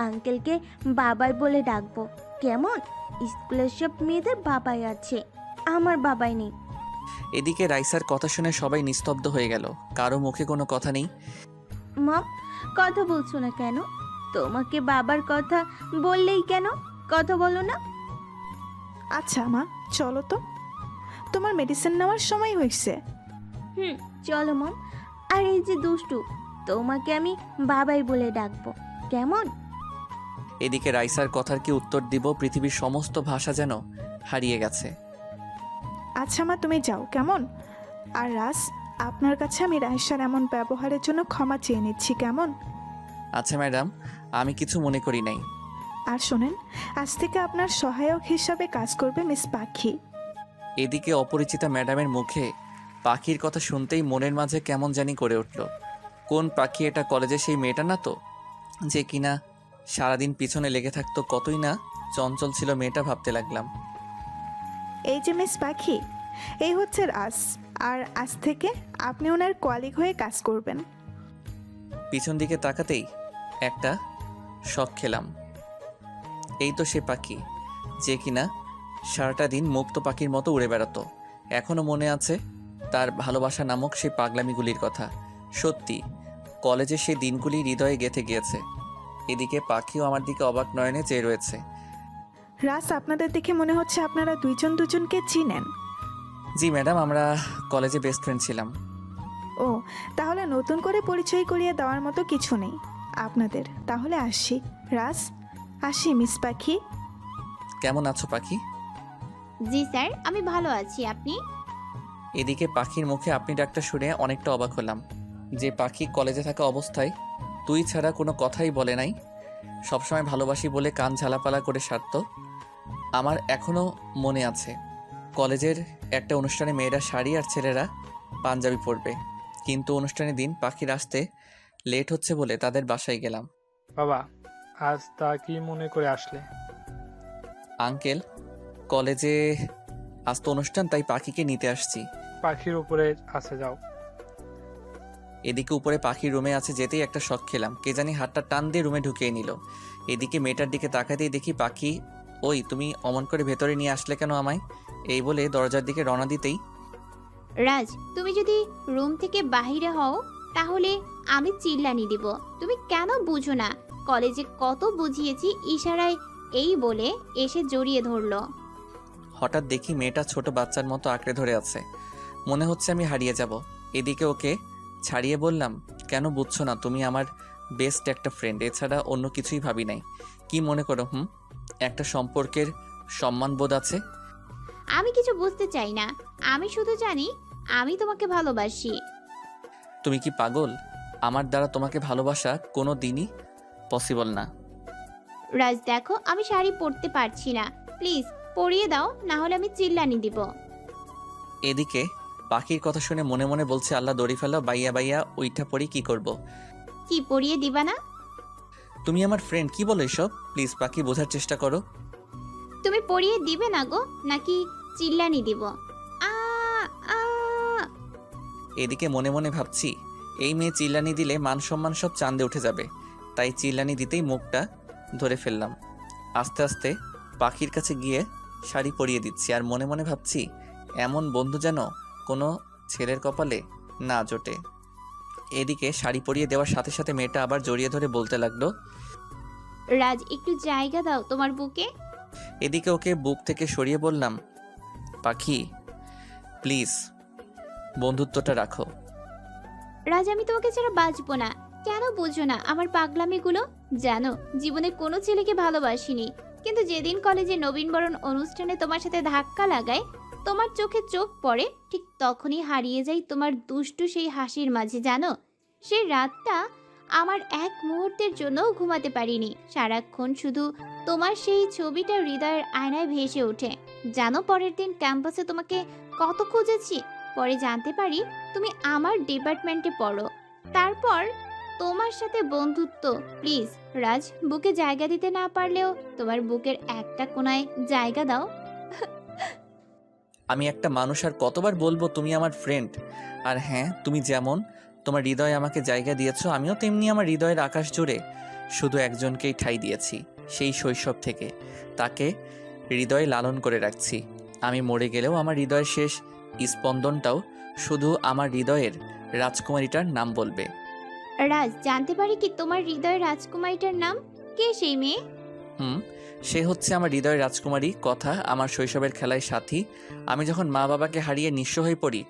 Speaker 7: আঙ্কেলকে বাবাই বলে ডাকবো, কেমন? স্কুলের সব মেয়েদের বাবাই আছে, আমার বাবাই নেই।
Speaker 1: এদিকে রাইসার কথা শুনে সবাই নিস্তব্ধ হয়ে গেল। কারো মুখে কোনো কথা নেই।
Speaker 7: মম, কথা বলছো না কেন? তোমাকে বাবার কথা বললেই কেন? কথা বলো না।
Speaker 5: আচ্ছা মা, চলো তো, তোমার মেডিসিন নেওয়ার সময় হয়েছে।
Speaker 7: চলো মম। আর এই যে দুষ্টু, তোমাকে আমি বাবাই বলে ডাকবো, কেমন?
Speaker 1: এদিকে রাইসার কথার কি উত্তর দিব, পৃথিবীর সমস্ত ভাষা যেন হারিয়ে গেছে।
Speaker 5: আচ্ছা মা, তুমি যাও, কেমন? আর রাস, আপনার কাছে আমি রাইসার এমন ব্যবহারের জন্য ক্ষমা চেয়ে নিচ্ছি, কেমন?
Speaker 1: আচ্ছা ম্যাডাম, আমি কিছু মনে করি নাই।
Speaker 5: আর শোনেন, আজ থেকে আপনার সহায়ক হিসাবে কাজ করবে মিস পাখি।
Speaker 1: এদিকে অপরিচিতা ম্যাডামের মুখে পাখির কথা শুনতেই মনের মাঝে কেমন জানি করে উঠল। কোন পাখি এটা? কলেজে সেই মেয়েটা না তো, যে কিনা সারাদিন পিছনে লেগে থাকতো? কতই না চঞ্চল ছিল মেয়েটা, ভাবতে লাগলাম।
Speaker 5: এই যে মিস পাখি, এই হচ্ছে রাস, আর আজ থেকে আপনি ওনার কলিগ হয়ে কাজ করবেন।
Speaker 1: পিছন দিকে তাকাতেই একটা শখ খেলাম। এই তো সে পাখি যে কিনা সারাটা দিন মুক্ত পাখির মতো উড়ে বেড়াতো। এখনো মনে আছে তার ভালোবাসা নামক সেই পাগলামিগুলির কথা। সত্যি কলেজে সেই দিনগুলি হৃদয়ে গেঁথে গিয়েছে। এদিকে পাখিও আমার দিকে অবাক নয়নে চেয়ে রয়েছে।
Speaker 5: রাস, আপনাদের দেখে মনে হচ্ছে আপনারা দুজন দুজনকে চিনেন।
Speaker 1: জি ম্যাডাম, আমরা কলেজে বেস্ট ফ্রেন্ড ছিলাম।
Speaker 5: ও, তাহলে নতুন করে পরিচয় করিয়ে দেওয়ার মতো কিছু নেই আপনাদের। তাহলে আসি রাজ, আসি মিস পাখি।
Speaker 1: কেমন আছো পাখি?
Speaker 3: জি স্যার, আমি ভালো আছি। আপনি?
Speaker 1: এদিকে পাখির মুখে আপনি ডাকটা শুনে অনেকটা অবাক হলাম। যে পাখি কলেজে থাকা অবস্থায় তুই ছাড়া কোনো কথাই বলে নাই, সবসময় ভালোবাসি বলে কান ঝালাপালা করে সারত। আমার এখনও মনে আছে, কলেজের একটা অনুষ্ঠানে মেয়েরা শাড়ি আর ছেলেরা পাঞ্জাবি পরবে, কিন্তু অনুষ্ঠানের দিন পাখির আসতে লেট হচ্ছে বলে তাদের বাসায় গেলাম।
Speaker 6: বাবা, আজ তা কি মনে করে আসলে?
Speaker 1: আঙ্কেল, কলেজে আজ তো অনুষ্ঠান, তাই পাখিকে নিতে আসছি।
Speaker 6: পাখির উপরে আছে, যাও।
Speaker 1: এদিকে উপরে পাখির রুমে আছে যেতেই একটা শক খেলাম, কে জানি হাতটা টান দিয়ে রুমে ঢুকিয়ে নিল। এদিকে মেয়েটার দিকে তাকাতেই দেখি পাখি। ওই তুমি অমন করে ভেতরে নিয়ে আসলে কেন আমায়? এই বলে দরজার দিকে রওনা দিতেই
Speaker 3: রাজ, তুমি যদি রুম থেকে বাহিরে হও তাহলে আমি চিল্লানি দিব। তুমি কেন বুঝো না? কলেজে কত বুঝিয়েছি ইশারায়, এই বলে এসে জড়িয়ে ধরলো।
Speaker 1: হঠাৎ দেখি মেয়েটা ছোট বাচ্চার মতো আঁকড়ে ধরে আছে, মনে হচ্ছে আমি হারিয়ে যাব। এদিকে ওকে ছাড়িয়ে বললাম, কেন বুঝছো না? তুমি আমার বেস্ট একটা ফ্রেন্ড, এছাড়া অন্য কিছুই ভাবি নাই। কি মনে করো? একটা সম্পর্কের সম্মানবোধ আছে।
Speaker 3: আমি কিছু বুঝতে চাই না, আমি শুধু জানি আমি তোমাকে ভালোবাসি।
Speaker 1: তুমি কি পাগল? আমার দ্বারা তোমাকে ভালোবাসা কোনো দিনই পসিবল না।
Speaker 3: রাজ দেখো, আমি শাড়ি পরতে পারছি না, প্লিজ পরিয়ে দাও, না হলে আমি চিল্লানি দিব।
Speaker 1: এদিকে পাখির কথা শুনে মনে মনে বলছে, আল্লাহ দড়ি ফেলো, বাইয়া বাইয়া ওইটা পরি কি করব।
Speaker 3: কি পরিয়ে দিবা না?
Speaker 1: তুমি আমার ফ্রেন্ড, কি বলো এসব? প্লিজ পাখি, বোঝার চেষ্টা করো।
Speaker 3: তুমি পরিয়ে দিবে না গো, নাকি চিল্লানি দিব? আ আ
Speaker 1: এদিকে মনে মনে ভাবছি, এই মেয়ে চিল্লানি দিলে মান সম্মান সব চাঁদে উঠে যাবে, তাই চিল্লানি দিতেই মুখটা ধরে ফেললাম। আস্তে আস্তে পাখির কাছে গিয়ে শাড়ি পরিয়ে দিচ্ছি, আর মনে মনে ভাবছি, এমন বন্ধু যেন কোনো ছেলের কপালে না জোটে। এদিকে শাড়ি পরিয়ে দেওয়ার সাথে সাথে মেয়েটা আবার জড়িয়ে ধরে বলতে লাগলো,
Speaker 3: রাজ একটু জায়গা দাও তোমার বুকে।
Speaker 1: এদিকে ওকে বুক থেকে সরিয়ে বললাম, পাখি প্লিজ বন্ধুত্বটা রাখো।
Speaker 3: রাজ আমি তোমাকে ছাড়া বাঁচবো না। কেন বুঝো না আমার পাগলামিগুলো? জানো, জীবনে কোনো ছেলেকে ভালোবাসিনি, কিন্তু যেদিন কলেজে নবীনবরণ অনুষ্ঠানে তোমার সাথে ধাক্কা লাগায়, তোমার চোখে চোখ পড়ে, ঠিক তখনই হারিয়ে যাই তোমার দুষ্টু সেই হাসির মাঝে। জানো, সেই রাতটা আমার এক মুহূর্তের জন্যও ঘুমাতে পারিনি। সারাক্ষণ শুধু তোমার সেই ছবিটা হৃদয়ের আয়নায় ভেসে ওঠে। জানো, পরের দিন ক্যাম্পাসে তোমাকে কত খুঁজেছি। পরে জানতে পারি তুমি আমার ডিপার্টমেন্টে পড়ো। তারপর তোমার সাথে বন্ধুত্ব। প্লিজ রাজ, বুকে জায়গা দিতে না পারলেও তোমার বুকের একটা কোণায় জায়গা দাও।
Speaker 1: আমি একটা মানুষ, আর কতবার বলবো তুমি আমার ফ্রেন্ড। আর হ্যাঁ, তুমি যেমন তোমার হৃদয়ে আমাকে জায়গা দিয়েছো, আমিও তেমনি আমার হৃদয়ের আকাশ জুড়ে শুধু একজনকেই ঠাঁই দিয়েছি, সেই শৈশব থেকে। তাকে হৃদয়ে লালন করে রাখছি। আমি মরে গেলেও আমার হৃদয়ের শেষ স্পন্দনটাও শুধু আমার হৃদয়ের রাজকুমারীটার নাম বলবে।
Speaker 3: রাজ, জানতে পারি কি তোমার হৃদয়ের রাজকুমারীটার নাম? কে সেই মেয়ে?
Speaker 1: সে হচ্ছে আমার হৃদয়ের রাজকুমারী। কথা, আমার শৈশবের খেলায় সাথী। আমি যখন মা বাবাকে হারিয়ে নিঃস্ব হয়ে পড়ি,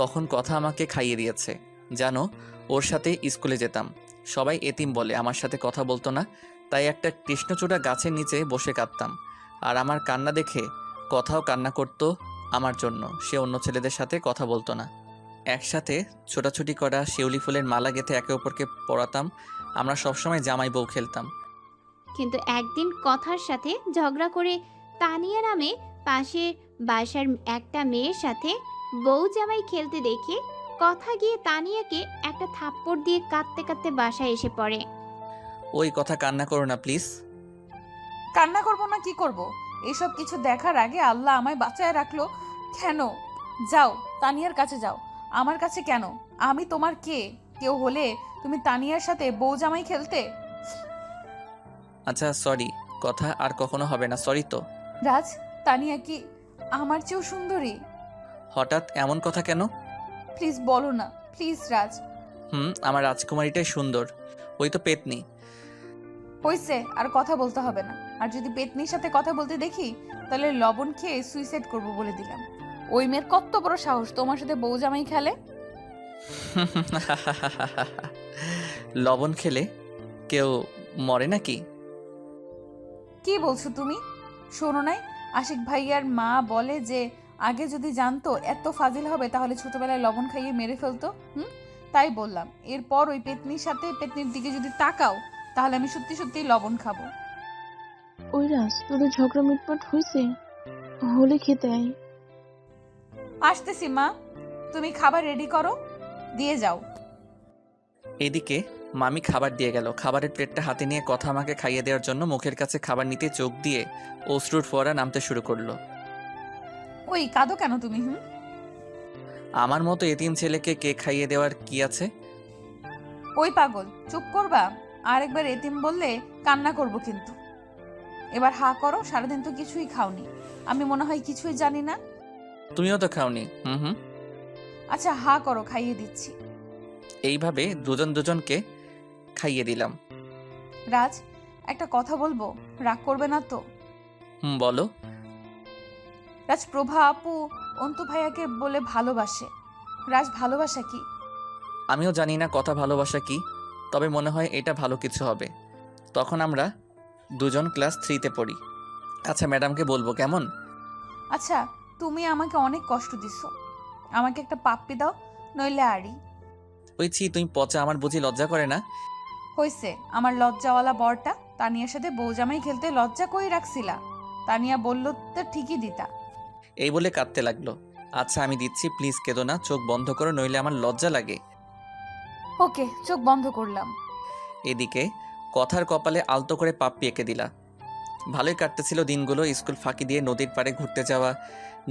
Speaker 1: তখন কথা আমাকে খাইয়ে দিয়েছে। জানো, ওর সাথে স্কুলে যেতাম। সবাই এতিম বলে, আমার সাথে কথা বলতো না, তাই একটা কৃষ্ণচূড়া গাছের নিচে বসে কাঁদতাম। আর আমার কান্না দেখে কথাও কান্না করতো আমার জন্য। সে অন্য ছেলেদের সাথে কথা বলতো না। একসাথে ছোটাছুটি করা, শিউলি ফুলের মালা গেঁথে একে অপরকে পরাতাম। আমরা সবসময় জামাই বউ খেলতাম।
Speaker 3: কিন্তু একদিন কথার সাথে ঝগড়া করে তানিয়া নামে পাশে বাসার একটা মেয়ের সাথে বউ জামাই খেলতে দেখে কথা গিয়ে তানিয়াকে একটা থাপ্পড় দিয়ে কাঁদতে কাঁদতে বাসায় এসে পড়ে।
Speaker 1: ওই কথা কান্না করো না প্লিজ।
Speaker 2: কান্না করবো না কি করব? এসব কিছু দেখার আগে আল্লাহ আমায় বাঁচায় রাখলো কেন? যাও, তানিয়ার কাছে যাও। আমার কাছে কেন? আমি তোমার কে? কেউ হলে তুমি তানিয়ার সাথে বউ জামাই খেলতে?
Speaker 1: আচ্ছা সরি, কথা আর কখনো হবে না, সরি তো।
Speaker 2: রাজ, তানিয়া কি আমার চেয়েও সুন্দরী?
Speaker 1: হঠাৎ এমন কথা কেন?
Speaker 2: প্লিজ বলো না, প্লিজ রাজ।
Speaker 1: আমার রাজকুমারীটাই সুন্দর, ওই তো পেতনি।
Speaker 2: হইছে, আর কথা বলতে হবে না। আর যদি পেতনির সাথে কথা বলতে দেখি, তাহলে লবণ খেয়ে সুইসাইড করব বলে দিলাম। ওই মেয়ের কত বড় সাহস তোমার সাথে বউ জামাই খেলে!
Speaker 1: লবণ খেলে কেউ মরে নাকি?
Speaker 2: কি বলছো তুমি? শোনো নাই, আশিক ভাইয়ার মা বলে যে আগে যদি জানতো এত ফাজিল হবে তাহলে ছোটবেলায় লবণ খাইয়ে মেরে ফেলতো। তাই বললাম, এরপর ওই পেতনির সাথে পেতনির দিকে যদি তাকাও তাহলে আমি সত্যি সত্যি লবণ খাবো।
Speaker 8: ওই রাজ, তোদের ঝগড়া মিটমাট হয়েছে? হলে খেতে আয়।
Speaker 2: আসতেছি মা, তুমি খাবার রেডি করো, দিয়ে যাও।
Speaker 1: এদিকে মামি খাবার দিয়ে গেল। খাবারের প্লেটটা হাতে নিয়ে কথা আমাকে খাইয়ে দেওয়ার জন্য মুখের কাছে খাবার নিতে চোখ দিয়ে অশ্রুর ফোয়ারা নামতে শুরু করলো।
Speaker 2: ওই কাঁদো কেন তুমি?
Speaker 1: আমার মতো এতিম ছেলেকে কেক খাইয়ে দেওয়ার কি আছে?
Speaker 2: ওই পাগল, চুপ করবা? আরেকবার এতিম বললে কান্না করব কিন্তু। এবার হা করো, সারাদিন তো কিছুই খাওনি, আমি মনে হয় কিছুই জানি না।
Speaker 1: তুমিও তো খাওনি। হুম।
Speaker 2: আচ্ছা হা করো, খাইয়ে দিচ্ছি।
Speaker 1: এইভাবে দুজন দুজনকে খাইয়ে দিলাম।
Speaker 2: রাজ, একটা কথা বলবো, রাগ করবে না তো?
Speaker 1: বলো।
Speaker 2: রাজ, প্রভা আপু অন্তু ভাইয়াকে বলে ভালোবাসে। রাজ, ভালোবাসা কি?
Speaker 1: আমিও জানি না কথা ভালোবাসা কি, তবে মনে হয় এটা ভালো কিছু হবে। তখন আমরা দুজন ক্লাস 3-তে পড়ি। আচ্ছা ম্যাডামকে বলবো কেমন?
Speaker 2: আচ্ছা, তুমি আমাকে অনেক কষ্ট দিছো, আমাকে একটা পাপ্পি দাও, নইলে আড়ি।
Speaker 1: ওই ছি, তুমি পচা, আমার বুঝি লজ্জা করে না?
Speaker 2: হইছে, আমার লজ্জাওয়ালা বরটা তানিয়ার সাথে বউজামাই খেলতে লজ্জা কই রাখছিলা? তানিয়া বলল তো ঠিকই দিতা।
Speaker 1: এই বলে কাঁদতে লাগলো। আচ্ছা আমি দিচ্ছি, প্লিজ কেঁদো না, চোখ বন্ধ করো, নইলে আমার লজ্জা লাগে।
Speaker 2: ওকে, চোখ বন্ধ করলাম।
Speaker 1: এদিকে কথার কপালে আলতো করে পাপ্পি এঁকে দিলা। ভালোই কাটতেছিল দিনগুলো। স্কুল ফাঁকি দিয়ে নদীর পাড়ে ঘুরতে যাওয়া,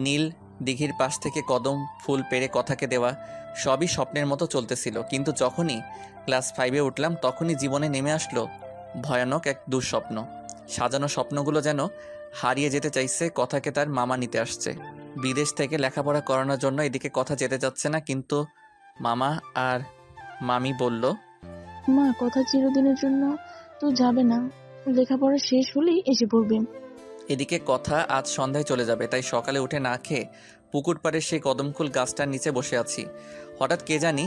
Speaker 1: নীল দিঘির পাশ থেকে কদম ফুল পেড়ে কথাকে দেওয়া, সবই স্বপ্নের মতো চলতেছিল। কিন্তু যখনই ক্লাস 5-এ উঠলাম তখনই জীবনে নেমে আসলো ভয়ানক এক দুঃস্বপ্ন। সাজানো স্বপ্নগুলো যেন হারিয়ে যেতে চাইছে। কথাকে তার মামা নিতে আসছে বিদেশ থেকে লেখাপড়া করানোর জন্য। এদিকে কথা যেতে যাচ্ছে না, কিন্তু মামা আর মামি বলল,
Speaker 8: মা, কথা চিরদিনের জন্য তো যাবে না, লেখাপড়া শেষ হলেই এসে পড়বে।
Speaker 1: এদিকে কথা আজ সন্ধ্যায় চলে যাবে, তাই সকালে উঠে না খেয়ে পুকুর পাড়ে সেই কদমফুল গাছটার নিচে বসে আছি। হঠাৎ কে জানি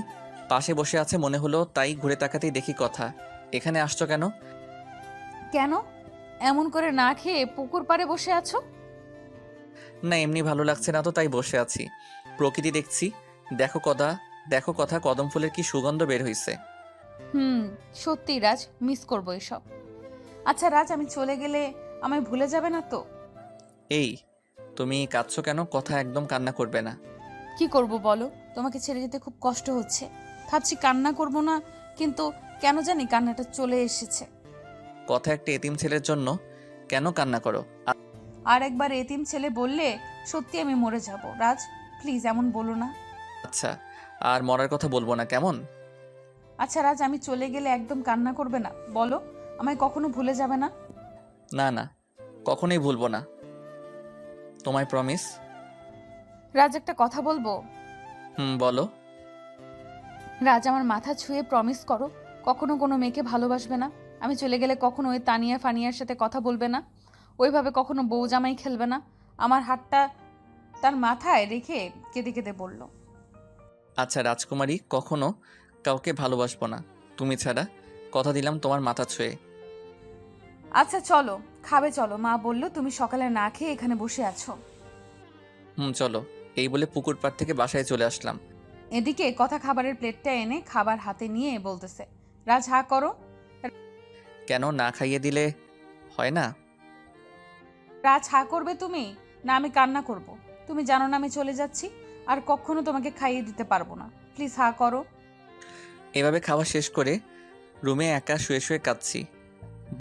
Speaker 1: পাশে বসে আছে মনে হলো, তাই ঘুরে তাকাতেই দেখি কথা। এখানে আসছো কেন?
Speaker 2: কেন এমন করে না খেয়ে পুকুর পাড়ে বসে আছো?
Speaker 1: না এমনি ভালো লাগছে না তো, তাই বসে আছি। প্রকৃতি দেখছি। দেখো কথা কদম ফুলের কি সুগন্ধ বের হইছে।
Speaker 2: সত্যি রাজ, মিস করবো এসব। আচ্ছা রাজ, আমি চলে গেলে আমায় ভুলে যাবে না তো?
Speaker 1: এই তুমি কাঁদছো কেন? কথা একদম কান্না করবে না।
Speaker 2: কি করব বলো, তোমাকে ছেড়ে যেতে খুব কষ্ট হচ্ছে। ভাবছি কান্না করব না, কিন্তু কেন জানি কান্নাটা চলে এসেছে।
Speaker 1: কথা একটা এতিম ছেলের জন্য কেন কান্না করো?
Speaker 2: আর একবার এতিম ছেলে বললে সত্যি আমি মরে যাব। রাজ প্লিজ এমন বলো না।
Speaker 1: আচ্ছা আর মরার কথা বলবো না, কেমন?
Speaker 2: আচ্ছা রাজ, আমি চলে গেলে একদম কান্না করবে না, বলো, আমায় কখনো ভুলে যাবে না।
Speaker 1: না না, কখনোই ভুলবো না, তোমায় প্রমিস।
Speaker 2: রাজ, একটা কথা বলবো?
Speaker 1: বলো।
Speaker 2: রাজ, আমার মাথা ছুঁয়ে প্রমিস করো কখনো কোনো মেয়েকে ভালোবাসবে না। আমি চলে গেলে কখনো ওই তানিয়া ফানিয়ার সাথে কথা বলবে না, ওইভাবে কখনো বউ জামাই খেলবে না। আমার হাতটা তার মাথায় রেখে কেঁদে কেঁদে বলল।
Speaker 1: আচ্ছা রাজকুমারী, কখনো কাউকে ভালোবাসবো না তুমি ছাড়া, কথা দিলাম তোমার মাথা ছুঁয়ে।
Speaker 2: আচ্ছা চলো, খাবে চলো, মা বললো তুমি সকালে না খেয়ে এখানে বসে আছো।
Speaker 1: চলো। এই বলে পুকুর পাড় থেকে বাসায় চলে আসলাম।
Speaker 2: এদিকে কথা খাবারের প্লেটটা এনে খাবার হাতে নিয়ে বলতেছে, রাজ হা করো।
Speaker 1: কেন না খাইয়ে দিলে হয় না?
Speaker 2: রাজ হা করবে তুমি, না আমি কান্না করব? তুমি জানো না আমি চলে যাচ্ছি, আর কখনো তোমাকে খাইয়ে দিতে পারবো না, প্লিজ হা করো।
Speaker 1: এভাবে খাওয়া শেষ করে রুমে একা শুয়ে শুয়ে কাঁদছি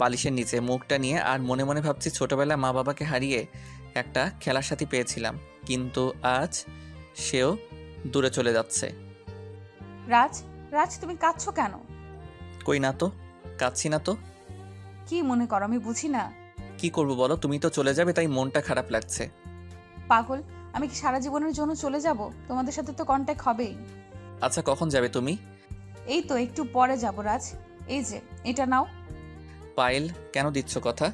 Speaker 1: বালিশের নিচে মুখটা নিয়ে, আর মনে মনে ভাবছি ছোটবেলায় মা বাবাকে হারিয়ে একটা খেলার সাথী পেয়েছিলাম, কিন্তু আজ সেও দূরে চলে যাচ্ছে।
Speaker 2: রাজ, রাজ তুমি কাঁদছো কেন?
Speaker 1: কই না তো, কাঁদছি না তো।
Speaker 2: কি মনে করো আমি বুঝি না?
Speaker 1: কি করব বলো, তুমি তো চলে যাবে তাই মনটা খারাপ লাগছে।
Speaker 2: পাগল, আমি কি সারা জীবনের জন্য চলে যাব? তোমাদের সাথে তো কন্ট্যাক্ট হবেই।
Speaker 1: আচ্ছা কখন যাবে তুমি?
Speaker 2: এই তো একটু পরে যাব রাজ। এই যে এটা নাও।
Speaker 1: পায়েল কেন দিচ্ছ কথা?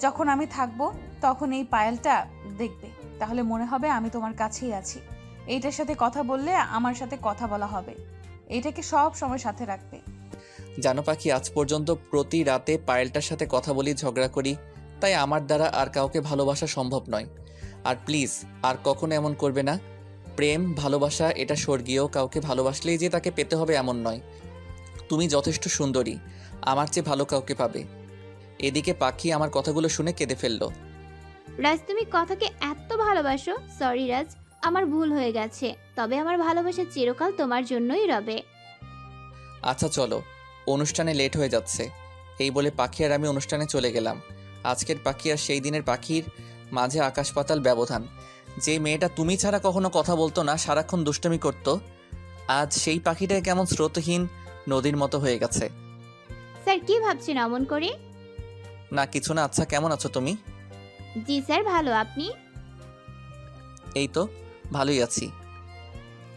Speaker 2: যখন আমি থাকবো তখন এই পায়েলটা দেখবে, তাহলে মনে হবে আমি তোমার কাছেই আছি। এইটার সাথে কথা বললে আমার সাথে কথা বলা হবে। এইটাকে সব সময় সাথে রাখবে।
Speaker 1: জানো পাখি, আজ পর্যন্ত প্রতি রাতে পায়েলটার সাথে কথা বলি, ঝগড়া করি, তাই আমার দ্বারা আর কাউকে ভালোবাসা সম্ভব নয়। আর প্লিজ আর কখনো এমন করবে না। প্রেম ভালোবাসা এটা স্বর্গীয়, কাউকে ভালোবাসলেই যে তাকে পেতে হবে এমন নয়। তুমি যথেষ্ট সুন্দরী, আমার চেয়ে ভালো কাউকে পাবে। এদিকে পাখি আমার কথাগুলো শুনে কেঁদে ফেলল।
Speaker 3: রাজ, তুমি কথাকে এত ভালোবাসো? সরি রাজ, আমার ভুল হয়ে গেছে। তবে আমার ভালোবাসা চিরকাল তোমার জন্যই রবে।
Speaker 1: আচ্ছা চলো, অনুষ্ঠানে লেট হয়ে যাচ্ছে। এই বলে পাখি আর আমি অনুষ্ঠানে চলে গেলাম। আজকের পাখি আর সেই দিনের পাখির মাঝে আকাশ পাতাল ব্যবধান। যে মেয়েটা তুমি ছাড়া কখনো কথা বলতো না, সারাক্ষণ দুষ্টামি করত, আজ সেই পাখিটাই কেমন স্রোতহীন নদীর মতো হয়ে গেছে।
Speaker 3: স্যার কি ভাবছেন অমন করে?
Speaker 1: না কিছু না। আচ্ছা কেমন আছো তুমি?
Speaker 3: জি স্যার, ভালো। আপনি?
Speaker 1: এই তো ভালোই আছি।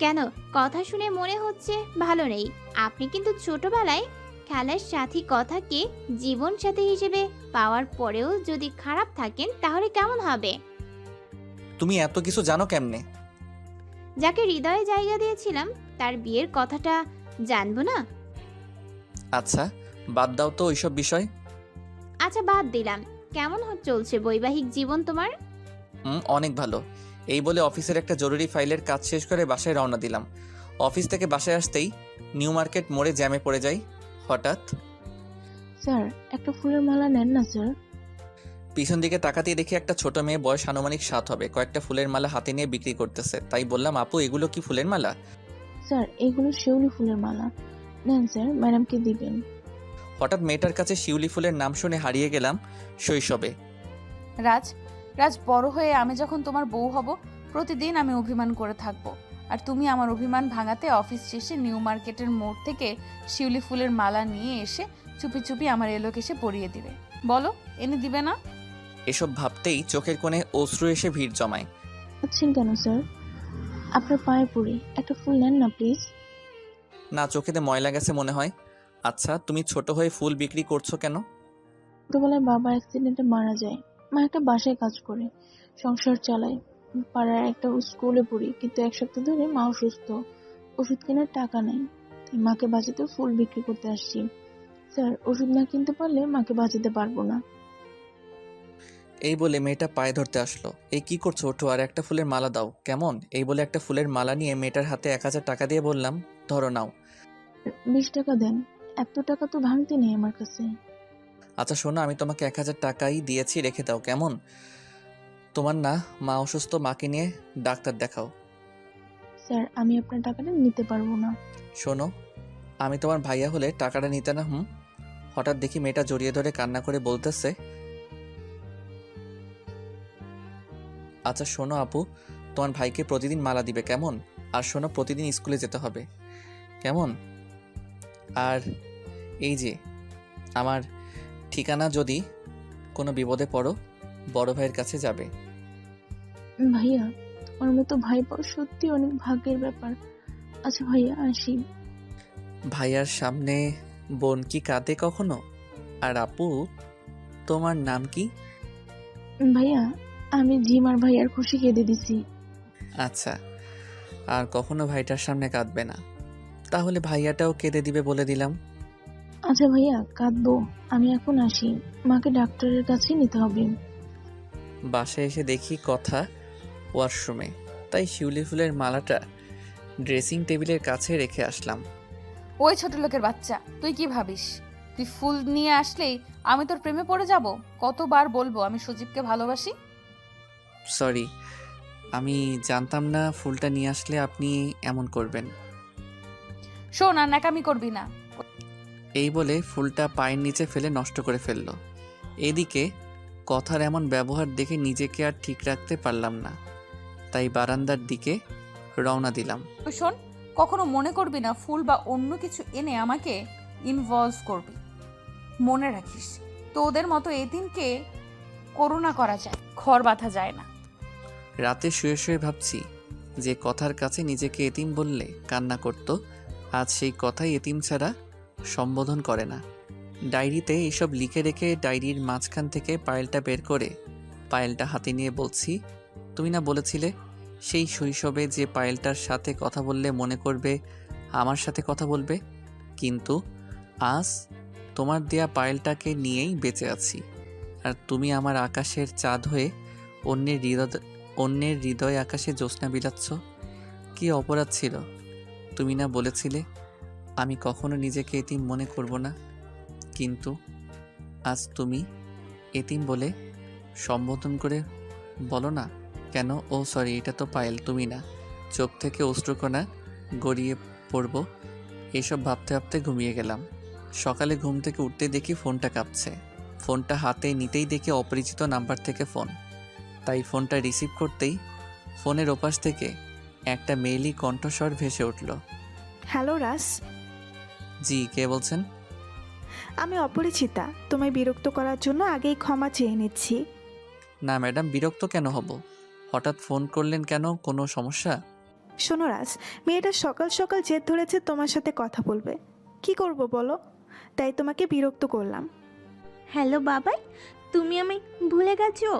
Speaker 3: কেন, কথা শুনে মনে হচ্ছে ভালো নেই। আপনি কিন্তু ছোটবেলায় খেলার সাথী কথাকে জীবন সাথী হিসেবে পাওয়ার পরেও যদি খারাপ থাকেন তাহলে কেমন হবে?
Speaker 1: তুমি এত কিছু জানো কেমনে?
Speaker 3: যাকে হৃদয়ে জায়গা দিয়েছিলাম তার বিয়ের কথাটা জানবো না?
Speaker 1: আচ্ছা বাদ দাও তো ওইসব বিষয়।
Speaker 3: আচ্ছা বাদ দিলাম। কেমন চলছে বৈবাহিক জীবন তোমার?
Speaker 1: অনেক ভালো। এই বলে অফিসের একটা জরুরি ফাইলের কাজ শেষ করে বাসায় রওনা দিলাম। অফিস থেকে বাসায় আসতেই নিউ মার্কেট মোড়ে জ্যামে পড়ে যাই। হঠাৎ
Speaker 8: স্যার একটা ফুলের মালা নেন না স্যার।
Speaker 1: পিছন দিকে তাকাতেই দেখি একটা ছোট মেয়ে, বয়স আনুমানিক 7 হবে, কয়েকটা ফুলের মালা হাতে নিয়ে বিক্রি করতেছে। তাই বললাম, আপু এগুলো কি ফুলের মালা?
Speaker 8: স্যার এগুলো শিউলি ফুলের মালা। নেন স্যার, ম্যাডামকে দিবেন।
Speaker 1: হঠাৎ মেয়েটার কাছে শিউলি ফুলের নাম শুনে হারিয়ে গেলাম শৈশবে।
Speaker 2: রাজ, রাজ বড় হয়ে আমি যখন তোমার বউ হব, প্রতিদিন আমি অভিমান করে থাকবো। আর তুমি আমার অভিমান ভাঙাতে অফিস শেষে নিউ মার্কেটের মোড় থেকে শিউলি ফুলের মালা নিয়ে এসে চুপি চুপি আমার এলোকেশে পরিয়ে দিবে। বলো, এনে দিবে না?
Speaker 1: এসব ভাবতেই চোখের কোণে অশ্রু এসে ভিড় জমায়।
Speaker 8: আছেন কেন স্যার? আপনার পায়ে পড়ি, একটা ফুল নেন না প্লিজ।
Speaker 1: না, চোখেতে ময়লা গেছে মনে হয়। আচ্ছা তুমি ছোট হয়ে ফুল বিক্রি করছো কেন?
Speaker 8: ছোটবেলায় বাবা অ্যাক্সিডেন্টে মারা যায়। মা একটা বাসায় কাজ করে, সংসার চালায়। পাড়ার একটা স্কুলে পড়ি, কিন্তু 1 সপ্তাহ ধরে মা অসুস্থ, ওষুধ কেনার টাকা নেই। তাই মাকে বাঁচাতে ফুল বিক্রি করতে আসছি। স্যার ওষুধ না কিনতে পারলে মাকে বাঁচাতে পারবো না।
Speaker 1: এই বলে মেয়েটা পায়ে ধরতে আসলো। এই কি করছো, ওঠো আর একটা ফুলের মালা দাও কেমন? এই বলে একটা ফুলের মালা নিয়ে মেয়েটার হাতে 1000 টাকা দিয়ে বললাম, ধরো নাও।
Speaker 8: 20 টাকা দেন, এত টাকা তো ভাঙতে নেই আমার কাছে।
Speaker 1: আচ্ছা শোনো, আমি তোমাকে 1000 টাকাই দিয়েছি, রেখে দাও কেমন? তোমার না মা অসুস্থ, মাকে নিয়ে ডাক্তার দেখাও।
Speaker 8: স্যার আমি আপনার টাকাটা নিতে পারবো না।
Speaker 1: শোনো, আমি তোমার ভাইয়া হলে টাকাটা নিতে না। হঠাৎ দেখি মেয়েটা জড়িয়ে ধরে কান্না করে বলতেছে, আচ্ছা শোনো আপু, তোমার ভাইকে প্রতিদিন মালা দিবে কেমন? আর শোনো, প্রতিদিন স্কুলে যেতে হবে কেমন? আর এই যে আমার ঠিকানা, যদি কোনো বিপদে পড়ো বড় ভাইয়ের কাছে যাবে।
Speaker 8: ভাইয়া, তোমার মতো ভাই পাওয়া সত্যি অনেক ভাগ্যের ব্যাপার। আচ্ছা ভাইয়া আসি।
Speaker 1: ভাইয়ার সামনে বোন কি কাঁদে কখনো? আর আপু তোমার নাম কি?
Speaker 8: ভাইয়া আমি জিমার ভাইয়ার খুশি কেঁদে দিছি।
Speaker 1: আচ্ছা, আর কখনো ভাইটার সামনে কাঁদবে না। তাহলে ভাইয়াটাও কেঁদে দিবে বলে দিলাম।
Speaker 8: আচ্ছা ভাইয়া কাঁদবো, আমি এখন আসি, মাকে ডাক্তারের কাছে নিতে হবে।
Speaker 1: বাসায় এসে দেখি কথা ওয়াশরুমে, তাই শিউলি ফুলের মালাটা ড্রেসিং টেবিলের কাছে রেখে আসলাম।
Speaker 2: ওই ছোট লোকের বাচ্চা, তুই কি ভাবিস তুই ফুল নিয়ে আসলেই আমি তোর প্রেমে পড়ে যাব? কতবার বলবো আমি সজীবকে ভালোবাসি?
Speaker 1: সরি, আমি জানতাম না ফুলটা নিয়ে আসলে আপনি এমন করবেন।
Speaker 2: শোন, আর ন্যাকামি করবি না।
Speaker 1: এই বলে ফুলটা পায়ের নিচে ফেলে নষ্ট করে ফেলল। এদিকে কথার এমন ব্যবহার দেখে নিজেকে আর ঠিক রাখতে পারলাম না, তাই বারান্দার দিকে রওনা দিলাম।
Speaker 2: তুই শোন, কখনো মনে করবি না ফুল বা অন্য কিছু এনে আমাকে ইনভলভ করবি। মনে রাখিস, তোদের মতো এতিমকে করুণা করা যায়, ঘর বাঁধা যায় না।
Speaker 1: রাতে শুয়ে শুয়ে ভাবছি যে কথার কাছে নিজেকে এতিম বললে কান্না করত, আজ সেই কথাই এতিম ছাড়া সম্বোধন করে না। ডায়েরিতে এইসব লিখে রেখে ডায়েরির মাঝখান থেকে পায়েলটা বের করে পায়েলটা হাতে নিয়ে বলছি, তুমি না বলেছিলে সেই শৈশবে যে পায়েলটার সাথে কথা বললে মনে করবে আমার সাথে কথা বলবে, কিন্তু আজ তোমার দেয়া পায়েলটাকে নিয়েই বেঁচে আছি। আর তুমি আমার আকাশের চাঁদ হয়ে অন্যের হৃদয় আকাশে জ্যোৎস্না বিলাচ্ছ। কি অপরাধ ছিল? তুমি না বলেছিলে আমি কখনো নিজেকে এতিম মনে করব না, কিন্তু আজ তুমি এতিম বলে সম্বোধন করে বলো না কেন? ও সরি, এটা তো পায়েল, তুমি না। চোখ থেকে অশ্রুকণা গড়িয়ে পড়ব এসব ভাবতে ভাবতে ঘুমিয়ে গেলাম। সকালে ঘুম থেকে উঠতে দেখি ফোনটা কাঁপছে। ফোনটা হাতে নিতেই দেখি অপরিচিত নাম্বার থেকে ফোন। তাই ফোনটা রিসিভ করতেই ফোনের ওপাশ থেকে একটা মেইলি কণ্ঠস্বর ভেসে উঠল।
Speaker 5: হ্যালো রাস,
Speaker 1: জি, কে বলছেন?
Speaker 5: আমি অপরিচিতা। তোমায় বিরক্ত করার জন্য আগেই ক্ষমা চেয়ে নিচ্ছি।
Speaker 1: না ম্যাডাম, বিরক্ত কেন হব? হঠাৎ ফোন করলেন কেন? কোনো সমস্যা?
Speaker 5: শোনো রাস, মেয়েটা সকাল সকাল জেদ ধরেছে তোমার সাথে কথা বলবে। কি করব বলো? তাই তোমাকে বিরক্ত করলাম।
Speaker 7: হ্যালো বাবাই, তুমি আমি ভুলে গেছো?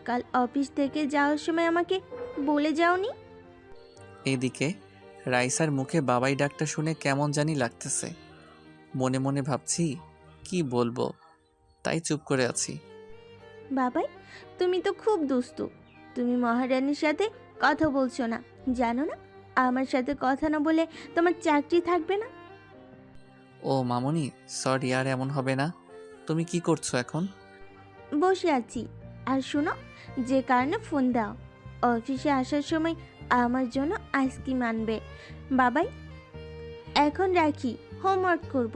Speaker 7: কাল অফিস থেকে যাওয়ার সময় আমাকে বলে যাওনি?
Speaker 1: এদিকে রাইসার মুখে বাবাই ডাকটা শুনে কেমন জানি লাগতেছে। মনে মনে ভাবছি কি বলবো, তাই চুপ করে আছি।
Speaker 7: বাবাই, তুমি তো খুব দুষ্টু। তুমি মহারানীর সাথে কথা বলছো না, জানো না আমার সাথে কথা না বলে তোমার চাকরি থাকবে না।
Speaker 1: ও মামুনি, সরি, আর এমন হবে না। তুমি কি করছো এখন?
Speaker 7: বসে আছি। আর শোনো, যে কারণে ফোন দাও, অফিসে আসার সময় আমার জন্য আইসক্রিম আনবে। বাবাই, এখন রাখি, হোমওয়ার্ক করব।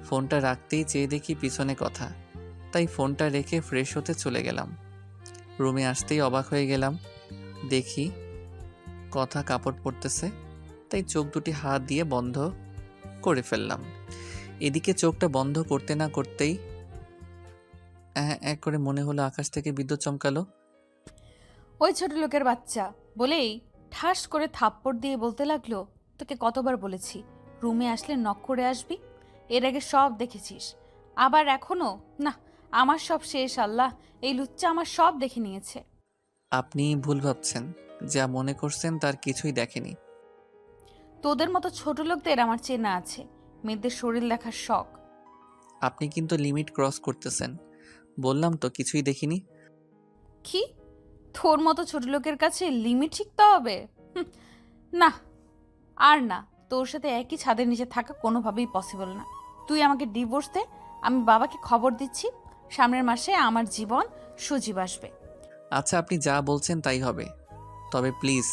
Speaker 1: ফোনটা রাখতেই চেয়ে দেখি পিছনে কথা, তাই ফোনটা রেখে ফ্রেশ হতে চলে গেলাম। রুমে আসতেই অবাক হয়ে গেলাম, দেখি কথা কাপড় পরতেছে, তাই চোখ দুটি হাত দিয়ে বন্ধ করে ফেললাম। এদিকে চোখটা বন্ধ করতে না করতেই এক করে মনে হলো আকাশ থেকে বিদ্যুৎ চমকালো।
Speaker 2: ওই ছোট লোকের বাচ্চা বলেই ঠাস করে থাপ্পড় দিয়ে বলতে লাগলো, তোকে কতবার বলেছি রুমে আসলে নক করে আসবি? এর আগে সব দেখেছিস, আবার এখনো না? আমার সব শেষ আল্লাহ, এই লুচ্চা আমার সব দেখে নিয়েছে।
Speaker 1: আপনি ভুল ভাবছেন, যা মনে করছেন তার কিছুই দেখেনি।
Speaker 2: তোদের মতো ছোট লোকদের আমার চেনা আছে, মেয়েদের শরীর দেখার শখ।
Speaker 1: আপনি কিন্তু লিমিট ক্রস করতেছেন। বললাম তো কিছুই দেখিনি।
Speaker 2: কি? তোর মতো ছোট লোকের কাছে লিমিট শিখতে হবে? না, আর না, তোর সাথে একই ছাদের নিচে থাকা কোনোভাবেই পসিবল না। তুই আমাকে ডিভোর্স দে, আমি বাবাকে খবর দিচ্ছি, সামনের মাসে আমার জীবন সজীব আসবে।
Speaker 1: আচ্ছা, আপনি যা বলছেন তাই হবে, তবে প্লিজ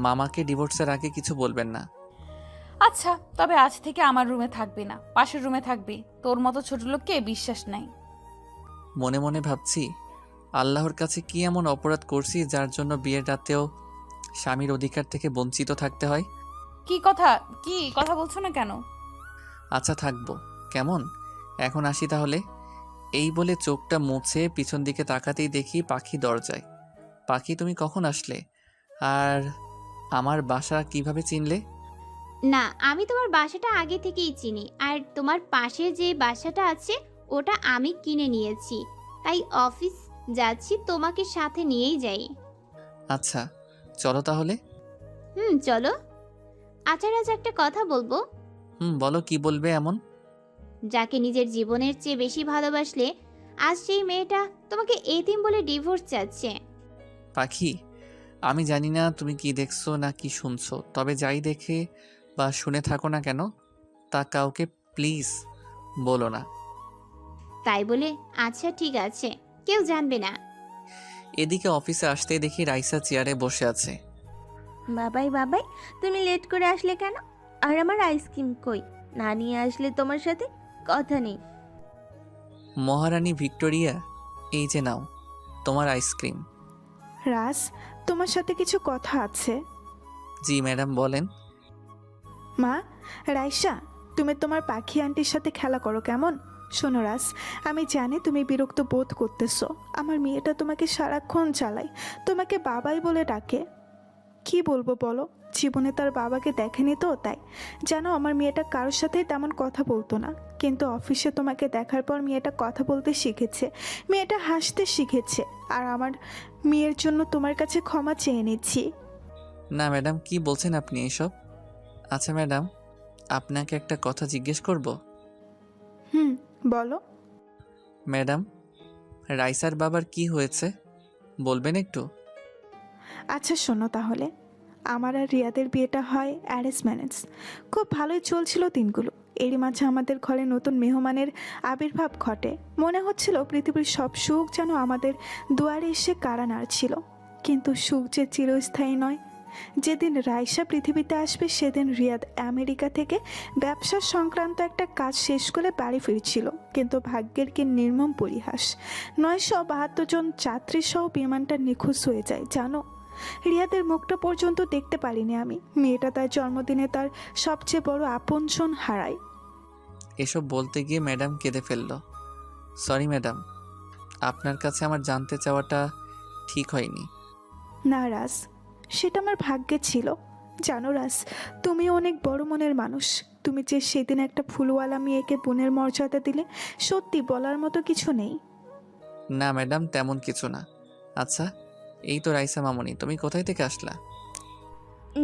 Speaker 1: মামাকে ডিভোর্সের আগে কিছু বলবেন না।
Speaker 2: আচ্ছা, তবে আজ থেকে আমার রুমে থাকবি না, পাশের রুমে থাকবি। তোর মতো ছোট লোককে বিশ্বাস নাই।
Speaker 1: মনে মনে ভাবছি আল্লাহর কাছে কি এমন অপরাধ করছি যার জন্য বিয়ের রাতেও স্বামীর অধিকার থেকে বঞ্চিত থাকতে হয়।
Speaker 2: কি কথা বলছো না কেন?
Speaker 1: আচ্ছা থাকবো, কেমন? এখন আসি তাহলে। এই বলে চোখটা মুছে পিছন দিকে তাকাতেই দেখি পাখি দরজায়। পাখি, তুমি কখন আসলে? আর আমার বাসা কিভাবে চিনলে?
Speaker 3: না, আমি তোমার বাসাটা আগে থেকেই চিনি, আর তোমার পাশে যে বাসাটা আছে ওটা আমি কিনে নিয়েছি, তাই অফিস যাচ্ছি, তোমাকে সাথে নিয়েই যাই।
Speaker 1: আচ্ছা চলো তাহলে।
Speaker 3: চলো। আচ্ছা রাজ, একটা কথা বলবো।
Speaker 1: বলো, কি বলবে এমন?
Speaker 3: যাকে নিজের জীবনের চেয়ে বেশি ভালোবাসলে, আজ সেই মেয়েটা তোমাকে এতিম বলে ডিভোর্স চাচ্ছে।
Speaker 1: পাখি, আমি জানি না তুমি কি দেখছো না কি শুনছো, তবে যাই দেখে বা শুনে থাকো না কেন তা কাউকে প্লিজ বলো না।
Speaker 3: তাই বলে আচ্ছা ঠিক আছে, কেউ জানবে না।
Speaker 1: এদিকে অফিসে আসতেই দেখি রাইসা চেয়ারে বসে আছে।
Speaker 7: বাবাই বাবাই, তুমি লেট করে আসলে কেন? আর আমার আইসক্রিম কই? না নিয়ে আসলে তোমার সাথে কথা নেই।
Speaker 1: মহারানী ভিক্টোরিয়া, এই যে নাও তোমার আইসক্রিম।
Speaker 5: রাস, তোমার সাথে কিছু কথা আছে।
Speaker 1: জি ম্যাডাম, বলেন।
Speaker 5: মা, রাইসা, তুমি তোমার পাখি আন্টির সাথে খেলা করো কেমন? শোনো রাস, আমি জানি তুমি বিরক্ত বোধ করতেছো। আমার মেয়েটা তোমাকে সারাক্ষণ চালায়, তোমাকে বাবাই বলে ডাকে। কি বলবো বলো, জীবনে তার বাবাকে দেখেনি তো তাই। জানো আমার মেয়েটা কারোর সাথেই তেমন কথা বলতো না, কিন্তু অফিসে তোমাকে দেখার পর মেয়েটা কথা বলতে শিখেছে, মেয়েটা হাসতে শিখেছে। আর আমার মেয়ের জন্য তোমার কাছে ক্ষমা চেয়ে নিচ্ছি।
Speaker 1: না ম্যাডাম, কি বলছেন আপনি এসব? আচ্ছা ম্যাডাম, আপনাকে একটা কথা জিজ্ঞেস করব?
Speaker 5: হুম, বলো।
Speaker 1: ম্যাডাম, রাইসার বাবার কি হয়েছে বলবেন একটু?
Speaker 5: আচ্ছা শোনো তাহলে, আমার আর রিয়াদের বিয়েটা হয় অ্যারেঞ্জ ম্যারেজ। খুব ভালোই চলছিল দিনগুলো। এরই মাঝে আমাদের ঘরে নতুন মেহমানের আবির্ভাব ঘটে। মনে হচ্ছিল পৃথিবীর সব সুখ যেন আমাদের দুয়ারে এসে কারা নাড়ছিল। কিন্তু সুখ যে চিরস্থায়ী নয়। যেদিন রাইসা পৃথিবীতে আসবে সেদিন রিয়াদ আমেরিকা থেকে ব্যবসা সংক্রান্ত একটা কাজ শেষ করে বাড়ি ফিরছিল, কিন্তু ভাগ্যের কি নির্মম পরিহাস, 972 জন যাত্রী সহ বিমানটা নিখোঁজ হয়ে যায় জানো। রিয়াদের মুখটা পর্যন্ত দেখতে পারিনি আমি। মেয়েটা তার জন্মদিনে তার সবচেয়ে বড় আপনজন হারায়।
Speaker 1: এসব বলতে গিয়ে ম্যাডাম কেঁদে ফেলল। সরি ম্যাডাম, আপনার কাছে আমার জানতে চাওয়াটা ঠিক হয়নি।
Speaker 5: না রাজ, সেটা আমার ভাগ্যে ছিল। জানো রাজ, তুমি অনেক বড় মনের মানুষ। তুমি যে সেদিন একটা ফুলওয়ালা মেয়েকে বোনের মর্যাদা দিলে, সত্যি বলার মতো কিছু নেই।
Speaker 1: না ম্যাডাম, তেমন কিছু না। আচ্ছা, এই তো রাইসা মামনি, তুমি কোথায় থেকে আসলা?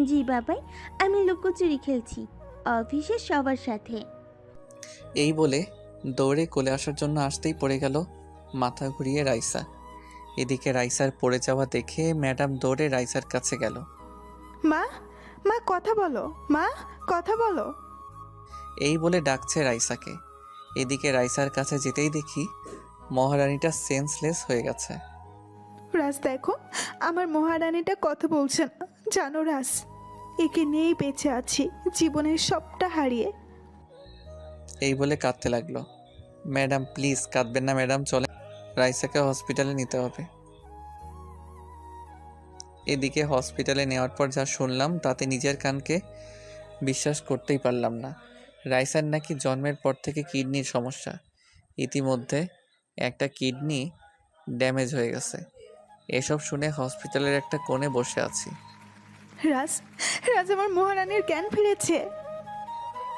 Speaker 7: জি বাবাই, আমি লুকোচুরি খেলছি অফিসের সবার সাথে।
Speaker 1: এই বলে দৌড়ে কোলে আসার জন্য আসতেই পড়ে গেল মাথা ঘুরিয়ে রাইসা। এদিকে রাইসার পড়ে যাওয়া দেখে ম্যাডাম দৌড়ে রাইসার কাছে গেল।
Speaker 5: মা, মা কথা বলো, মা কথা বলো।
Speaker 1: এই বলে ডাকছে রাইসাকে। এদিকে রাইসার কাছে যেতেই দেখি মহারানীটা সেন্সলেস হয়ে গেছে।
Speaker 5: রাজ দেখো, আমার মহারানীটা কথা বলছে না। জানো রাজ, একে নিয়েই বেঁচে আছি, জীবনের সবটা হারিয়ে।
Speaker 1: এই বলে কাঁদতে লাগলো। ম্যাডাম প্লিজ কাঁদবেন না ম্যাডাম, চলে রাইসাকে হসপিটালে নিতে হবে। এদিকে হসপিটালে নেওয়ার পর যা শুনলাম তাতে নিজের কানকে বিশ্বাস করতেই পারলাম না। রাইসার নাকি জন্মের পর থেকে কিডনির সমস্যা। ইতিমধ্যে একটা কিডনি ড্যামেজ হয়ে গেছে। এসব শুনে হসপিটালের একটা কোণে বসে আছি।
Speaker 5: রাজ, রাজ আমার মহারানীর জ্ঞান ফিরেছে।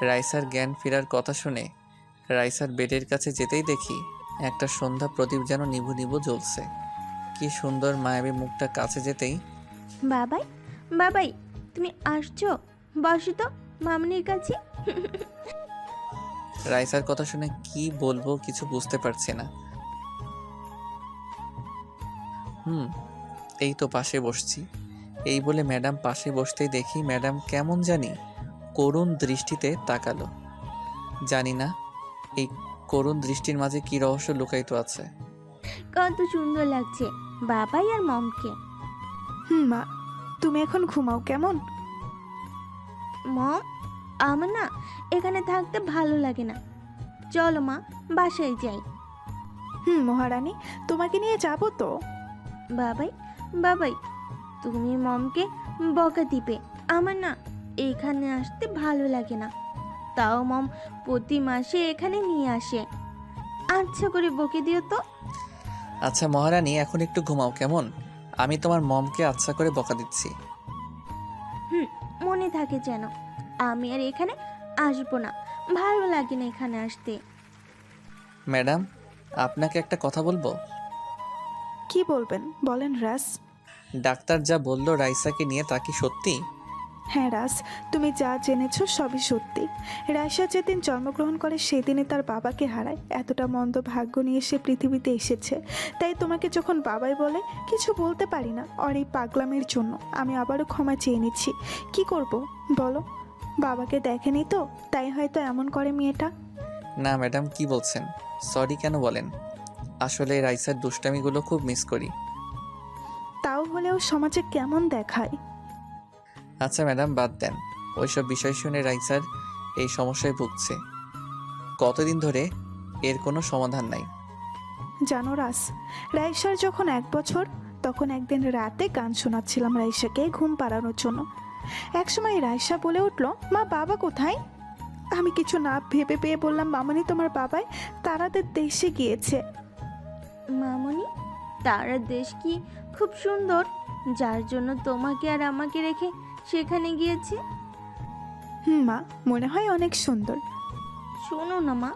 Speaker 1: রাইসার জ্ঞান ফেরার কথা শুনে রাইসার বেডের কাছে যেতেই দেখি একটা সন্ধ্যা প্রদীপ যেন নিভু নিভু জ্বলছে। কি সুন্দর মায়াবী মুখটা কাছে যেতেই,
Speaker 7: বাবাই, বাবাই তুমি আসছো, বসো তো মামনির কাছে।
Speaker 1: রাইসার কথা শুনে কি বলবো কিছু বুঝতে পারছি না। এই তো পাশে বসছি। এই বলে ম্যাডাম পাশে বসতেই দেখি ম্যাডাম কেমন জানি করুণ দৃষ্টিতে তাকালো। জানি না এই করুণ দৃষ্টির মাঝে কি রহস্য লুকায়িত আছে।
Speaker 7: কত সুন্দর লাগছে বাবাই আর মমকে।
Speaker 5: মা, তুমি এখন ঘুমাও কেমন?
Speaker 7: মম, আমার না এখানে থাকতে ভালো লাগে না, চলো মা বাসায় যাই।
Speaker 5: মহারানী, তোমাকে নিয়ে যাবো তো।
Speaker 7: বাবাই, বাবাই তুমি মমকে বকা দিবে, আমার না এখানে আসতে ভালো লাগে না। তাও মম প্রতি মাসে এখানে নিয়ে আসে, আচ্ছা করে বকে দিও তো।
Speaker 1: আচ্ছা মহারানী, এখন একটু ঘুমাও কেমন? আমি তোমার মমকে আচ্ছা করে বকা দিচ্ছি।
Speaker 7: মনে থাকে যেন। আমি আর এখানে আসবো না, ভালো লাগে না এখানে আসতে।
Speaker 1: ম্যাডাম, আপনাকে একটা কথা বলবো।
Speaker 5: কি বলবেন বলেন রাজ।
Speaker 1: ডাক্তার যা বললো রাইসাকে নিয়ে তা কি সত্যি?
Speaker 5: হ্যাঁ রাজ, তুমি যা জেনেছো সবই সত্যি। রাইসা যেদিন জন্মগ্রহণ করে সেদিনই তার বাবাকে হারায়। এতটা মন্দ ভাগ্য নিয়ে সে পৃথিবীতে এসেছে। তাই তোমাকে যখন বাবাই বলে কিছু বলতে পারি না, আর এই পাগলামের জন্য আমি আবারও ক্ষমা চেয়ে নিচ্ছি। কি করব বলো, বাবাকে দেখেনি তো তাই হয়তো এমন করে মেয়েটা।
Speaker 1: না ম্যাডাম, কি বলছেন? সরি কেন বলেন? আসলে রাইসার দুষ্টামিগুলো খুব মিস করি।
Speaker 5: তাও হলেও সমাজে কেমন দেখায়।
Speaker 1: আচ্ছা ম্যাডাম, বাদ দেন ওইসব বিষয় শুনে। রাইসার এই সমস্যায় ভুগছে কতদিন ধরে, এর কোনো সমাধান নাই।
Speaker 5: জানো রাজ, রাইসার যখন 1 বছর, তখন একদিন রাতে গান শোনাচ্ছিলাম রাইসাকে ঘুম পাড়ানোর জন্য। একসময় রাইসা বলে উঠল, মা বাবা কোথায়? আমি কিছু না ভেবে পেয়ে বললাম, মামনি তোমার বাবাই তারাদের দেশে গিয়েছে।
Speaker 7: মামনি, তারা দেশ কি খুব সুন্দর? যার জন্য তোমাকে আর আমাকে রেখে সেখানে গিয়েছে?
Speaker 5: মা, মনে হয় অনেক সুন্দর।
Speaker 7: শোনো না মা,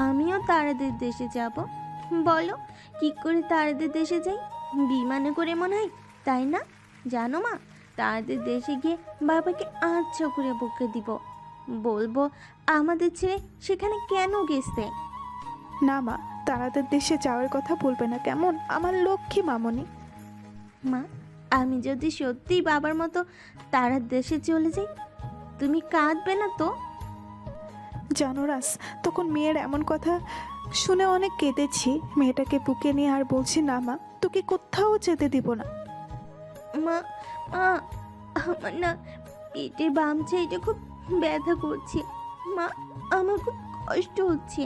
Speaker 7: আমিও তারাদের দেশে যাব। বলো কি করে তারাদের দেশে যাই? বিমানে করে মনে হয়, তাই না? জানো মা, তারাদের দেশে গিয়ে বাবাকে আচ্ছা করে বকে দিব, বলবো আমাদের ছেড়ে সেখানে কেন গেছে।
Speaker 5: না মা, তারাদের দেশে যাওয়ার কথা বলবে না কেমন, আমার লক্ষ্মী মামনি।
Speaker 7: মা, আমি যদি সত্যিই বাবার মতো তারার দেশে চলে যাই, তুমি কাঁদবে না তো?
Speaker 5: জানো রাস, তখন মেয়ের এমন কথা শুনে অনেক কেঁদেছি। মেয়েটাকে বুকে নিয়ে আর বলছি, না মা, তোকে কোথাও যেতে দিব না।
Speaker 7: মা, মা, আমার না পেটের বাম সাইডে খুব ব্যথা করছে। মা, আমার খুব কষ্ট হচ্ছে।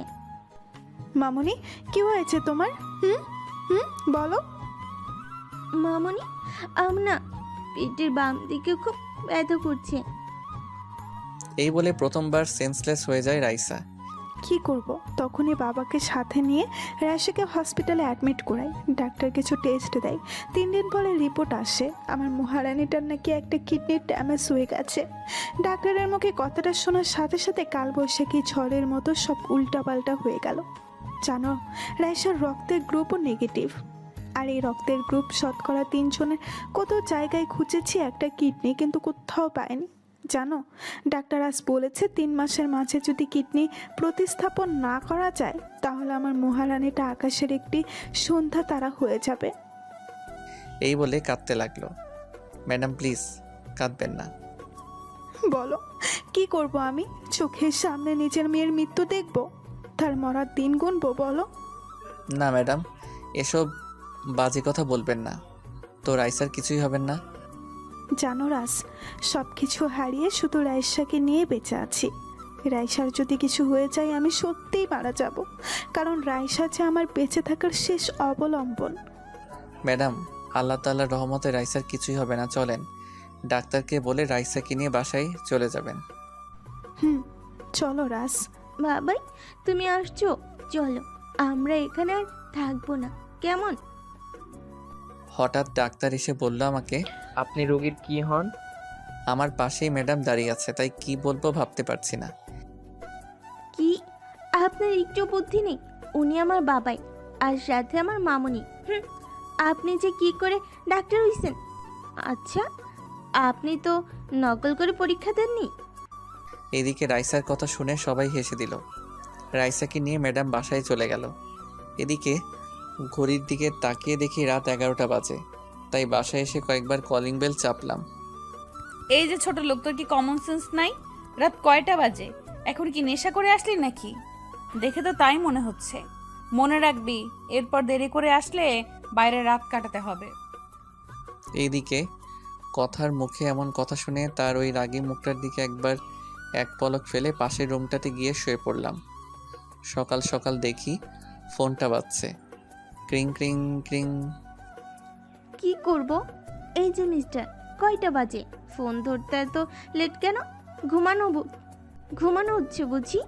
Speaker 5: মামনি, কি হয়েছে তোমার? হুম হুম বলো।
Speaker 7: মামনি, আমার না পেটের বাম দিকে খুব ব্যথা করছে।
Speaker 1: এই বলে প্রথমবার সেন্সলেস হয়ে যায় রাইসা।
Speaker 5: কি করব? তখনই বাবাকে সাথে নিয়ে রাশিকে হসপিটালে অ্যাডমিট করাই। ডাক্তার কিছু টেস্ট দেয়। 3 দিন পরে রিপোর্ট আসে, আমার মহারানীটার নাকি একটা কিডনির ড্যামেজ হয়ে গেছে। ডাক্তারের মুখে কথাটা শোনার সাথে সাথে কালবৈশাখী ঝড়ের মতো সব উল্টাপাল্টা হয়ে গেল। জানো, রাইসার রক্তের গ্রুপও নেগেটিভ। আর এই রক্তের গ্রুপ শতকরা 3 জনের। কত জায়গায় খুঁজেছি একটা কিডনি, কিন্তু কোথাও পাইনি। জানো, ডাক্তার আজ বলেছে 3 মাসের মাঝে যদি কিডনি প্রতিস্থাপন না করা যায়, তাহলে আমার মহারানীটা আকাশের একটি সন্ধ্যা তারা হয়ে যাবে।
Speaker 1: এই বলে কাঁদতে লাগলো। ম্যাডাম প্লিজ কাঁদবেন না।
Speaker 5: বলো, কি করব আমি? চোখের সামনে নিজের মেয়ের মৃত্যু দেখব? তার মরার দিন গুনবো? বলো।
Speaker 1: না ম্যাডাম, এসব বাজে কথা বলবেন না। তো রাইসার কিছুই হবেন না।
Speaker 5: জানো রাস, সব কিছু হারিয়ে শুধু রাইসাকে নিয়ে বেঁচে আছি। রাইসার যদি কিছু হয়ে যায়, আমি সত্যিই মারা যাব। কারণ রাইসা যে আমার বেঁচে থাকার শেষ অবলম্বন।
Speaker 1: ম্যাডাম, আল্লাহ তাআলার রহমতে রাইসার কিছুই হবে না। চলেন, ডাক্তারকে বলে রাইসাকে নিয়ে বাসায় চলে যাবেন।
Speaker 5: চলো রাস।
Speaker 7: বাবাই, তুমি আসছো? চলো, আমরা এখানে আর থাকবো না, কেমন?
Speaker 1: হঠাৎ ডাক্তার এসে বলল আমাকে।
Speaker 4: আপনি রোগীর কি হন?
Speaker 1: আমার পাশেই ম্যাডাম দাঁড়িয়ে আছে, তাই কি বলবো ভাবতে পারছি না।
Speaker 7: কি, আপনার একটু বুদ্ধি নেই? উনি আমার বাবাই, আর সাথে আমার মামুনি। আপনি যে কি করে ডাক্তার হইছেন? আচ্ছা, আপনি তো নকল করে পরীক্ষা দেননি?
Speaker 1: এদিকে রাইসার কথা শুনে সবাই হেসে দিল। রাইসাকে নিয়ে ম্যাডাম বাসায় চলে গেল। এদিকে ঘড়ির দিকে তাকিয়ে দেখি রাত 11টা বাজে। তাই বাসায় এসে কয়েকবার কলিং বেল চাপলাম।
Speaker 2: এই যে ছোট লোক, তোর কি কমন সেন্স নাই? রাত কয়টা বাজে? এখন কি নেশা করে আসলি নাকি? দেখে তো তাই মনে হচ্ছে। মনে রাখবি, এরপর দেরি করে আসলে বাইরে রাত কাটাতে হবে।
Speaker 1: এইদিকে কথার মুখে এমন কথা শুনে তার ওই রাগী মুখটার দিকে একবার এক পলক ফেলে পাশের রুমটাতে গিয়ে শুয়ে পড়লাম। সকাল সকাল দেখি ফোনটা বাজছে। ক্রিং ক্রিং ক্রিং।
Speaker 7: কি করব? এই যে মিস্টার, কয়টা বাজে? ফোন ধরতে এত লেট কেন? ঘুমানো হচ্ছে বুঝি?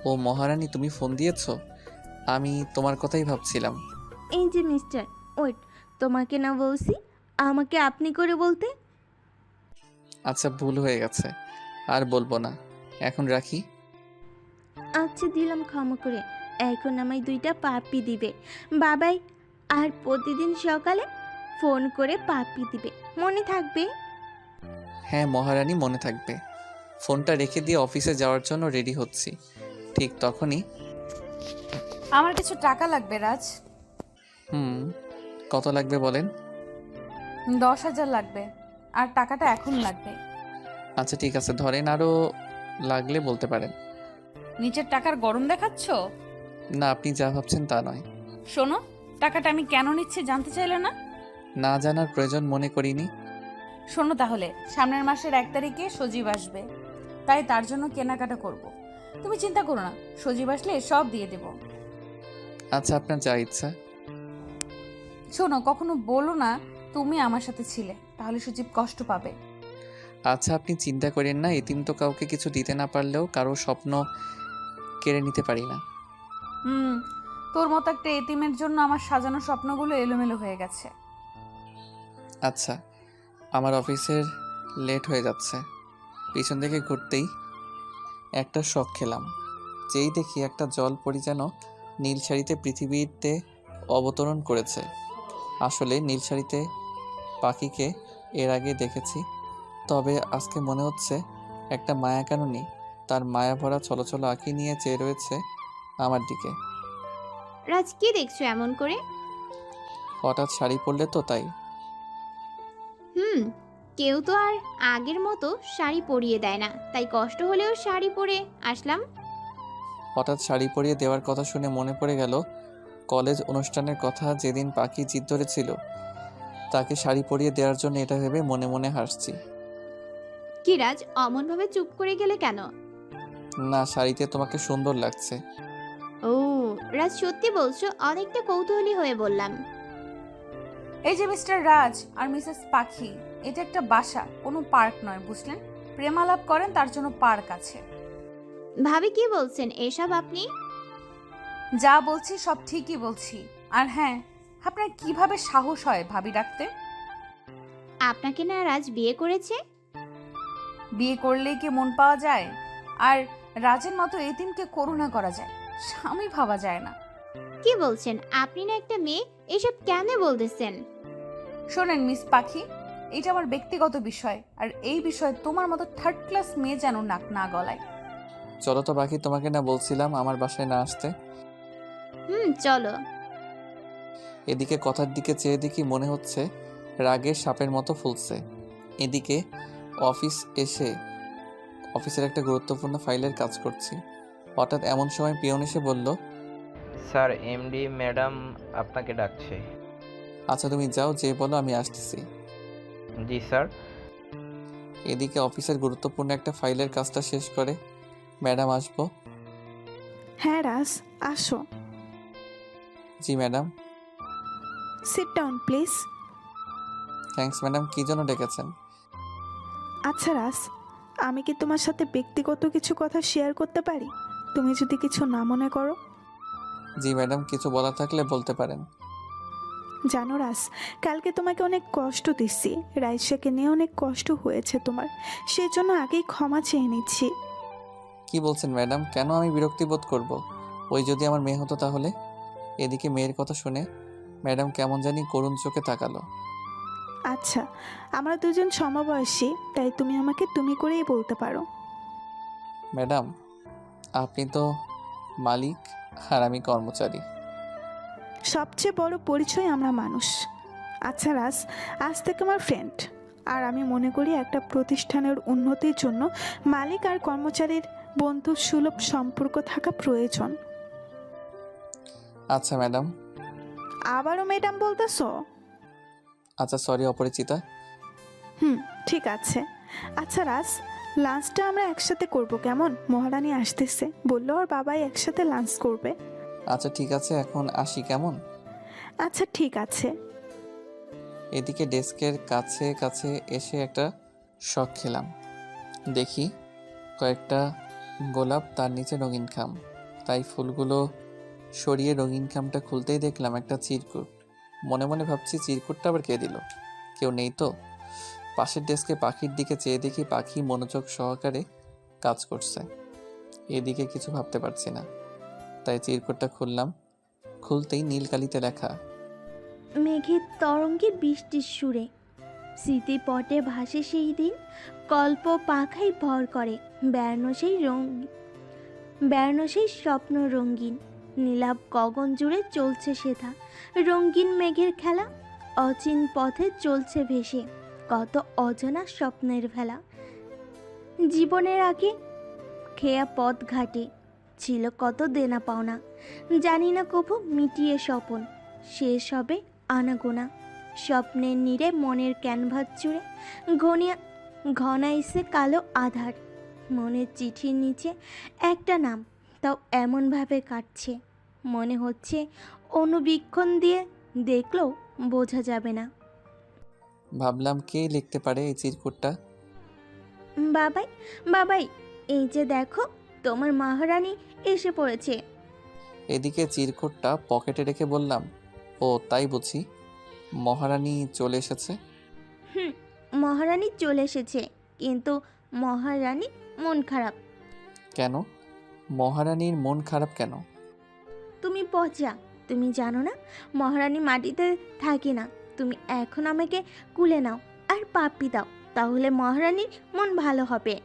Speaker 1: ও মহারানী, তুমি ফোন দিয়েছো? আমি তোমার কথাই ভাবছিলাম।
Speaker 7: এই যে মিস্টার, ওয়েট, তোমাকে না বলছি আমাকে আপনি করে বলতে?
Speaker 1: আচ্ছা, ভুল হয়ে গেছে, আর বলবো না। এখন রাখি।
Speaker 7: আচ্ছা, দিলাম ক্ষমা করে। এখন আমায় 2টা পাপ্পি দিবে বাবাই, আর প্রতিদিন সকালে ফোন করে পাপ্পি দিবে, মনে থাকবে?
Speaker 1: হ্যাঁ মহারানী, মনে থাকবে। ফোনটা রেখে দিয়ে অফিসে যাওয়ার জন্য রেডি হচ্ছি। ঠিক তখনই
Speaker 2: আমার কিছু টাকা লাগবে রাজ।
Speaker 1: কত লাগবে বলেন?
Speaker 2: 10,000 লাগবে, আর টাকাটা এখন লাগবে।
Speaker 1: আচ্ছা ঠিক আছে, ধরেন, আরও লাগলে বলতে পারেন।
Speaker 2: নিচের টাকার গরম দেখাচ্ছ?
Speaker 1: না, আপনি যা ভাবছেন তা নয়।
Speaker 2: শোনো, টাকাটা আমি কেন নিচ্ছি জানতে চাইলে না?
Speaker 1: না জানার প্রয়োজন মনে করিনি।
Speaker 2: শোনো তাহলে, সামনের মাসের 1 তারিখে সজীব আসবে, তাই তার জন্য কেনাকাটা করব। তুমি চিন্তা করো না, সজীব আসলে সব দিয়ে দেব।
Speaker 1: আচ্ছা, আপনার যা ইচ্ছা।
Speaker 2: শোনো, কখনো বলো না তুমি আমার সাথে ছিলে, তাহলে সজীব কষ্ট পাবে।
Speaker 1: আচ্ছা, আপনি চিন্তা করেন না। এতিম তো কাউকে কিছু দিতে না পারলেও কারো স্বপ্ন কেড়ে নিতে পারি না।
Speaker 2: তোর মতো একটা এতিমের জন্য আমার সাজানো স্বপ্নগুলো এলোমেলো হয়ে গেছে।
Speaker 1: আচ্ছা, আমার অফিসের লেট হয়ে যাচ্ছে। পিছন থেকে ঘুরতেই একটা শক খেলাম। যেই দেখি একটা জলপরি যেন নীল শাড়িতে পৃথিবীতে অবতরণ করেছে। আসলে নীল শাড়িতে পাখিকে এর আগে দেখেছি, তবে আজকে মনে হচ্ছে একটা মায়াকাননী তার মায়া ভরা ছলছল আঁখি নিয়ে চেয়ে রয়েছে আমার দিকে।
Speaker 3: রাজ কি দেখছো এমন করে?
Speaker 1: হঠাৎ শাড়ি পরলে তো তাই।
Speaker 3: হুম, কেউ তো আর আগের মতো শাড়ি পরিয়ে দেয় না, তাই কষ্ট হলেও শাড়ি পরে আসলাম।
Speaker 1: হঠাৎ শাড়ি পরিয়ে দেওয়ার কথা শুনে মনে পড়ে গেল কলেজ অনুষ্ঠানের কথা। যেদিন পাখি জিদ ধরেছিল তাকে শাড়ি পরিয়ে দেওয়ার জন্য, এটা ভেবে মনে মনে হাসছি।
Speaker 3: কি রাজ, অমনভাবে চুপ করে গেলে কেন?
Speaker 1: না, শাড়িতে তোমাকে সুন্দর লাগছে।
Speaker 3: ও রাজ, সত্যি বলছো? অনেকটা কৌতূহলী হয়ে বললাম।
Speaker 2: এই যে মিস্টার রাজ আর মিসেস পাখি, এটা একটা বাসা, কোনো পার্ক নয়, বুঝলেন? প্রেমালাপ করেন তার জন্য পার্ক আছে।
Speaker 3: ভাবি কি বলছেন এসব আপনি?
Speaker 2: যা বলছি সব ঠিকই বলছি। আর হ্যাঁ, আপনার কিভাবে সাহস হয় ভাবি ডাকতে?
Speaker 3: আপনাকে না রাজ বিয়ে করেছে?
Speaker 2: বিয়ে করলেই কি মন পাওয়া যায়? আর রাজের মতো এতিমকে করুণা করা যায়, স্বামী ভাবা যায় না।
Speaker 3: কি বলছেন? আপনি না একটা মেয়ে, এসব কেন বলতেছেন?
Speaker 2: শোনেন মিস পাখি, এটা আমার ব্যক্তিগত বিষয়, আর এই বিষয়ে তোমার মতো থার্ড ক্লাস মেয়ে যেন নাক না গলায়।
Speaker 1: চলো তো পাখি, তোমাকে না বলছিলাম আমার বাসায় না আসতে?
Speaker 3: চলো।
Speaker 1: এদিকে কথার দিকে চেয়ে দেখি মনে হচ্ছে রাগের সাপের মতো ফুলছে। এদিকে অফিসের একটা গুরুত্বপূর্ণ ফাইলের কাজ করছি। হঠাৎ এমন সময় পিয়ন এসে বলল,
Speaker 4: স্যার, এমডি ম্যাডাম আপনাকে ডাকছে।
Speaker 1: আচ্ছা তুমি যাও, যে বলো আমি আসতেছি।
Speaker 4: জি স্যার।
Speaker 1: এদিকে অফিসের গুরুত্বপূর্ণ একটা ফাইলের কাজটা শেষ করে ম্যাডাম আসবো।
Speaker 5: হ্যাঁ রাজ, আসো।
Speaker 1: জি madam.
Speaker 5: Sit down please.
Speaker 1: Thanks madam. কী জন্য ডেকেছেন?
Speaker 5: আচ্ছা রাজ, আমি কি তোমার সাথে ব্যক্তিগত কিছু কথা শেয়ার করতে পারি? তুমি যদি কিছু না মনে করো।
Speaker 1: জি ম্যাডাম, কিছু বলা থাকলে বলতে পারেন।
Speaker 5: জানো রাজ, কালকে তোমাকে অনেক কষ্ট দিচ্ছি। রাইসাকে নিয়ে অনেক কষ্ট হয়েছে তোমার, সেই জন্য আগেই ক্ষমা চেয়ে নিচ্ছি।
Speaker 1: কি বলছেন ম্যাডাম? কেন আমি বিরক্তি বোধ করব? ওই যদি আমার মেয়ে হতো তাহলে? এদিকে মেয়ের কথা শুনে ম্যাডাম কেমন জানি করুণ চোখে তাকালো।
Speaker 5: আচ্ছা, আমরা দুজন সমবয়সী, তাই তুমি আমাকে তুমি করেই বলতে পারো।
Speaker 1: ম্যাডাম, আপনি তো মালিক আর আমি কর্মচারী।
Speaker 5: সবচেয়ে বড় পরিচয় আমরা মানুষ। আচ্ছা রাজ, আজ থেকে আমার ফ্রেন্ড। আর আমি মনে করি একটা প্রতিষ্ঠানের উন্নতির জন্য মালিক আর কর্মচারীর বন্ধু সুলভ সম্পর্ক থাকা প্রয়োজন।
Speaker 1: আচ্ছা ম্যাডাম।
Speaker 5: আবারও ম্যাডাম বলতেছো?
Speaker 1: আচ্ছা সরি অপরিচিতা।
Speaker 5: ঠিক আছে। আচ্ছা রাজ, লাঞ্চটা আমরা একসাথে করব কেমন? মহারানী আসতেছে, বললো ওর বাবাই একসাথে লাঞ্চ করবে।
Speaker 1: আচ্ছা ঠিক আছে, এখন আসি কেমন?
Speaker 5: আচ্ছা ঠিক আছে।
Speaker 1: এদিকে ডেস্কের কাছে কাছে এসে একটা শক খেলাম। দেখি কয়েকটা গোলাপ, তার নিচে রঙিন খাম। তাই ফুলগুলো সরিয়ে রঙিন খামটা খুলতেই দেখলাম একটা চিরকুট। মনে মনে ভাবছি চিরকুটটা আবার কে দিল? কেউ নেই তো? পাশের ডেস্কে পাখির দিকে চেয়ে দেখি পাখি মনোযোগ সহকারে কাজ করছে। এদিকে কিছু ভাবতে পারছি না, তাই চিরকুটটা খুললাম। খুলতেই নীল কালিতে লেখা,
Speaker 7: মেঘের তরঙ্গে বৃষ্টির সুরে স্মৃতিপটে ভাসে সেই দিন, কল্প পাখায় ভর করে বেড়ানো সেই স্বপ্ন রঙিন, নীলাভ গগন জুড়ে চলছে সেথা রঙিন মেঘের খেলা, অচিন পথে চলছে ভেসে কত অজানা স্বপ্নের ভেলা। জীবনের আগে খেয়া পথ ঘাটে ছিল কত দেনা পাওনা, জানি না কবু মিটিয়ে স্বপন শেষ হবে আনাগোনা। স্বপ্নের নীড়ে মনের ক্যানভাস জুড়ে ঘনাইছে কালো আধার, মনের চিঠির নিচে একটা নাম, তাও এমনভাবে কাটছে মনে হচ্ছে অনুবীক্ষণ দিয়ে দেখলেও বোঝা যাবে না।
Speaker 1: ভাবলাম কে লিখতে পারে এই চিরকুটটা।
Speaker 7: বাবাই বাবাই, এই যে দেখো তোমার মহারানী এসে পড়েছে।
Speaker 1: এদিকে চিরকুটটা পকেটে রেখে বললাম, ও তাই বুঝি, মহারানী চলে এসেছে।
Speaker 7: হুম, মহারানী চলে এসেছে, কিন্তু মহারানী মন খারাপ।
Speaker 1: কেন? মহারানীর মন খারাপ কেন?
Speaker 7: তুমি পচা, তুমি জানো না মহারানী মাটিতে থাকে না। তুমি এখন আমাকে কুলে নাও আর পাপ্পি দাও, তাহলে মহারানীর মন ভালো হবে।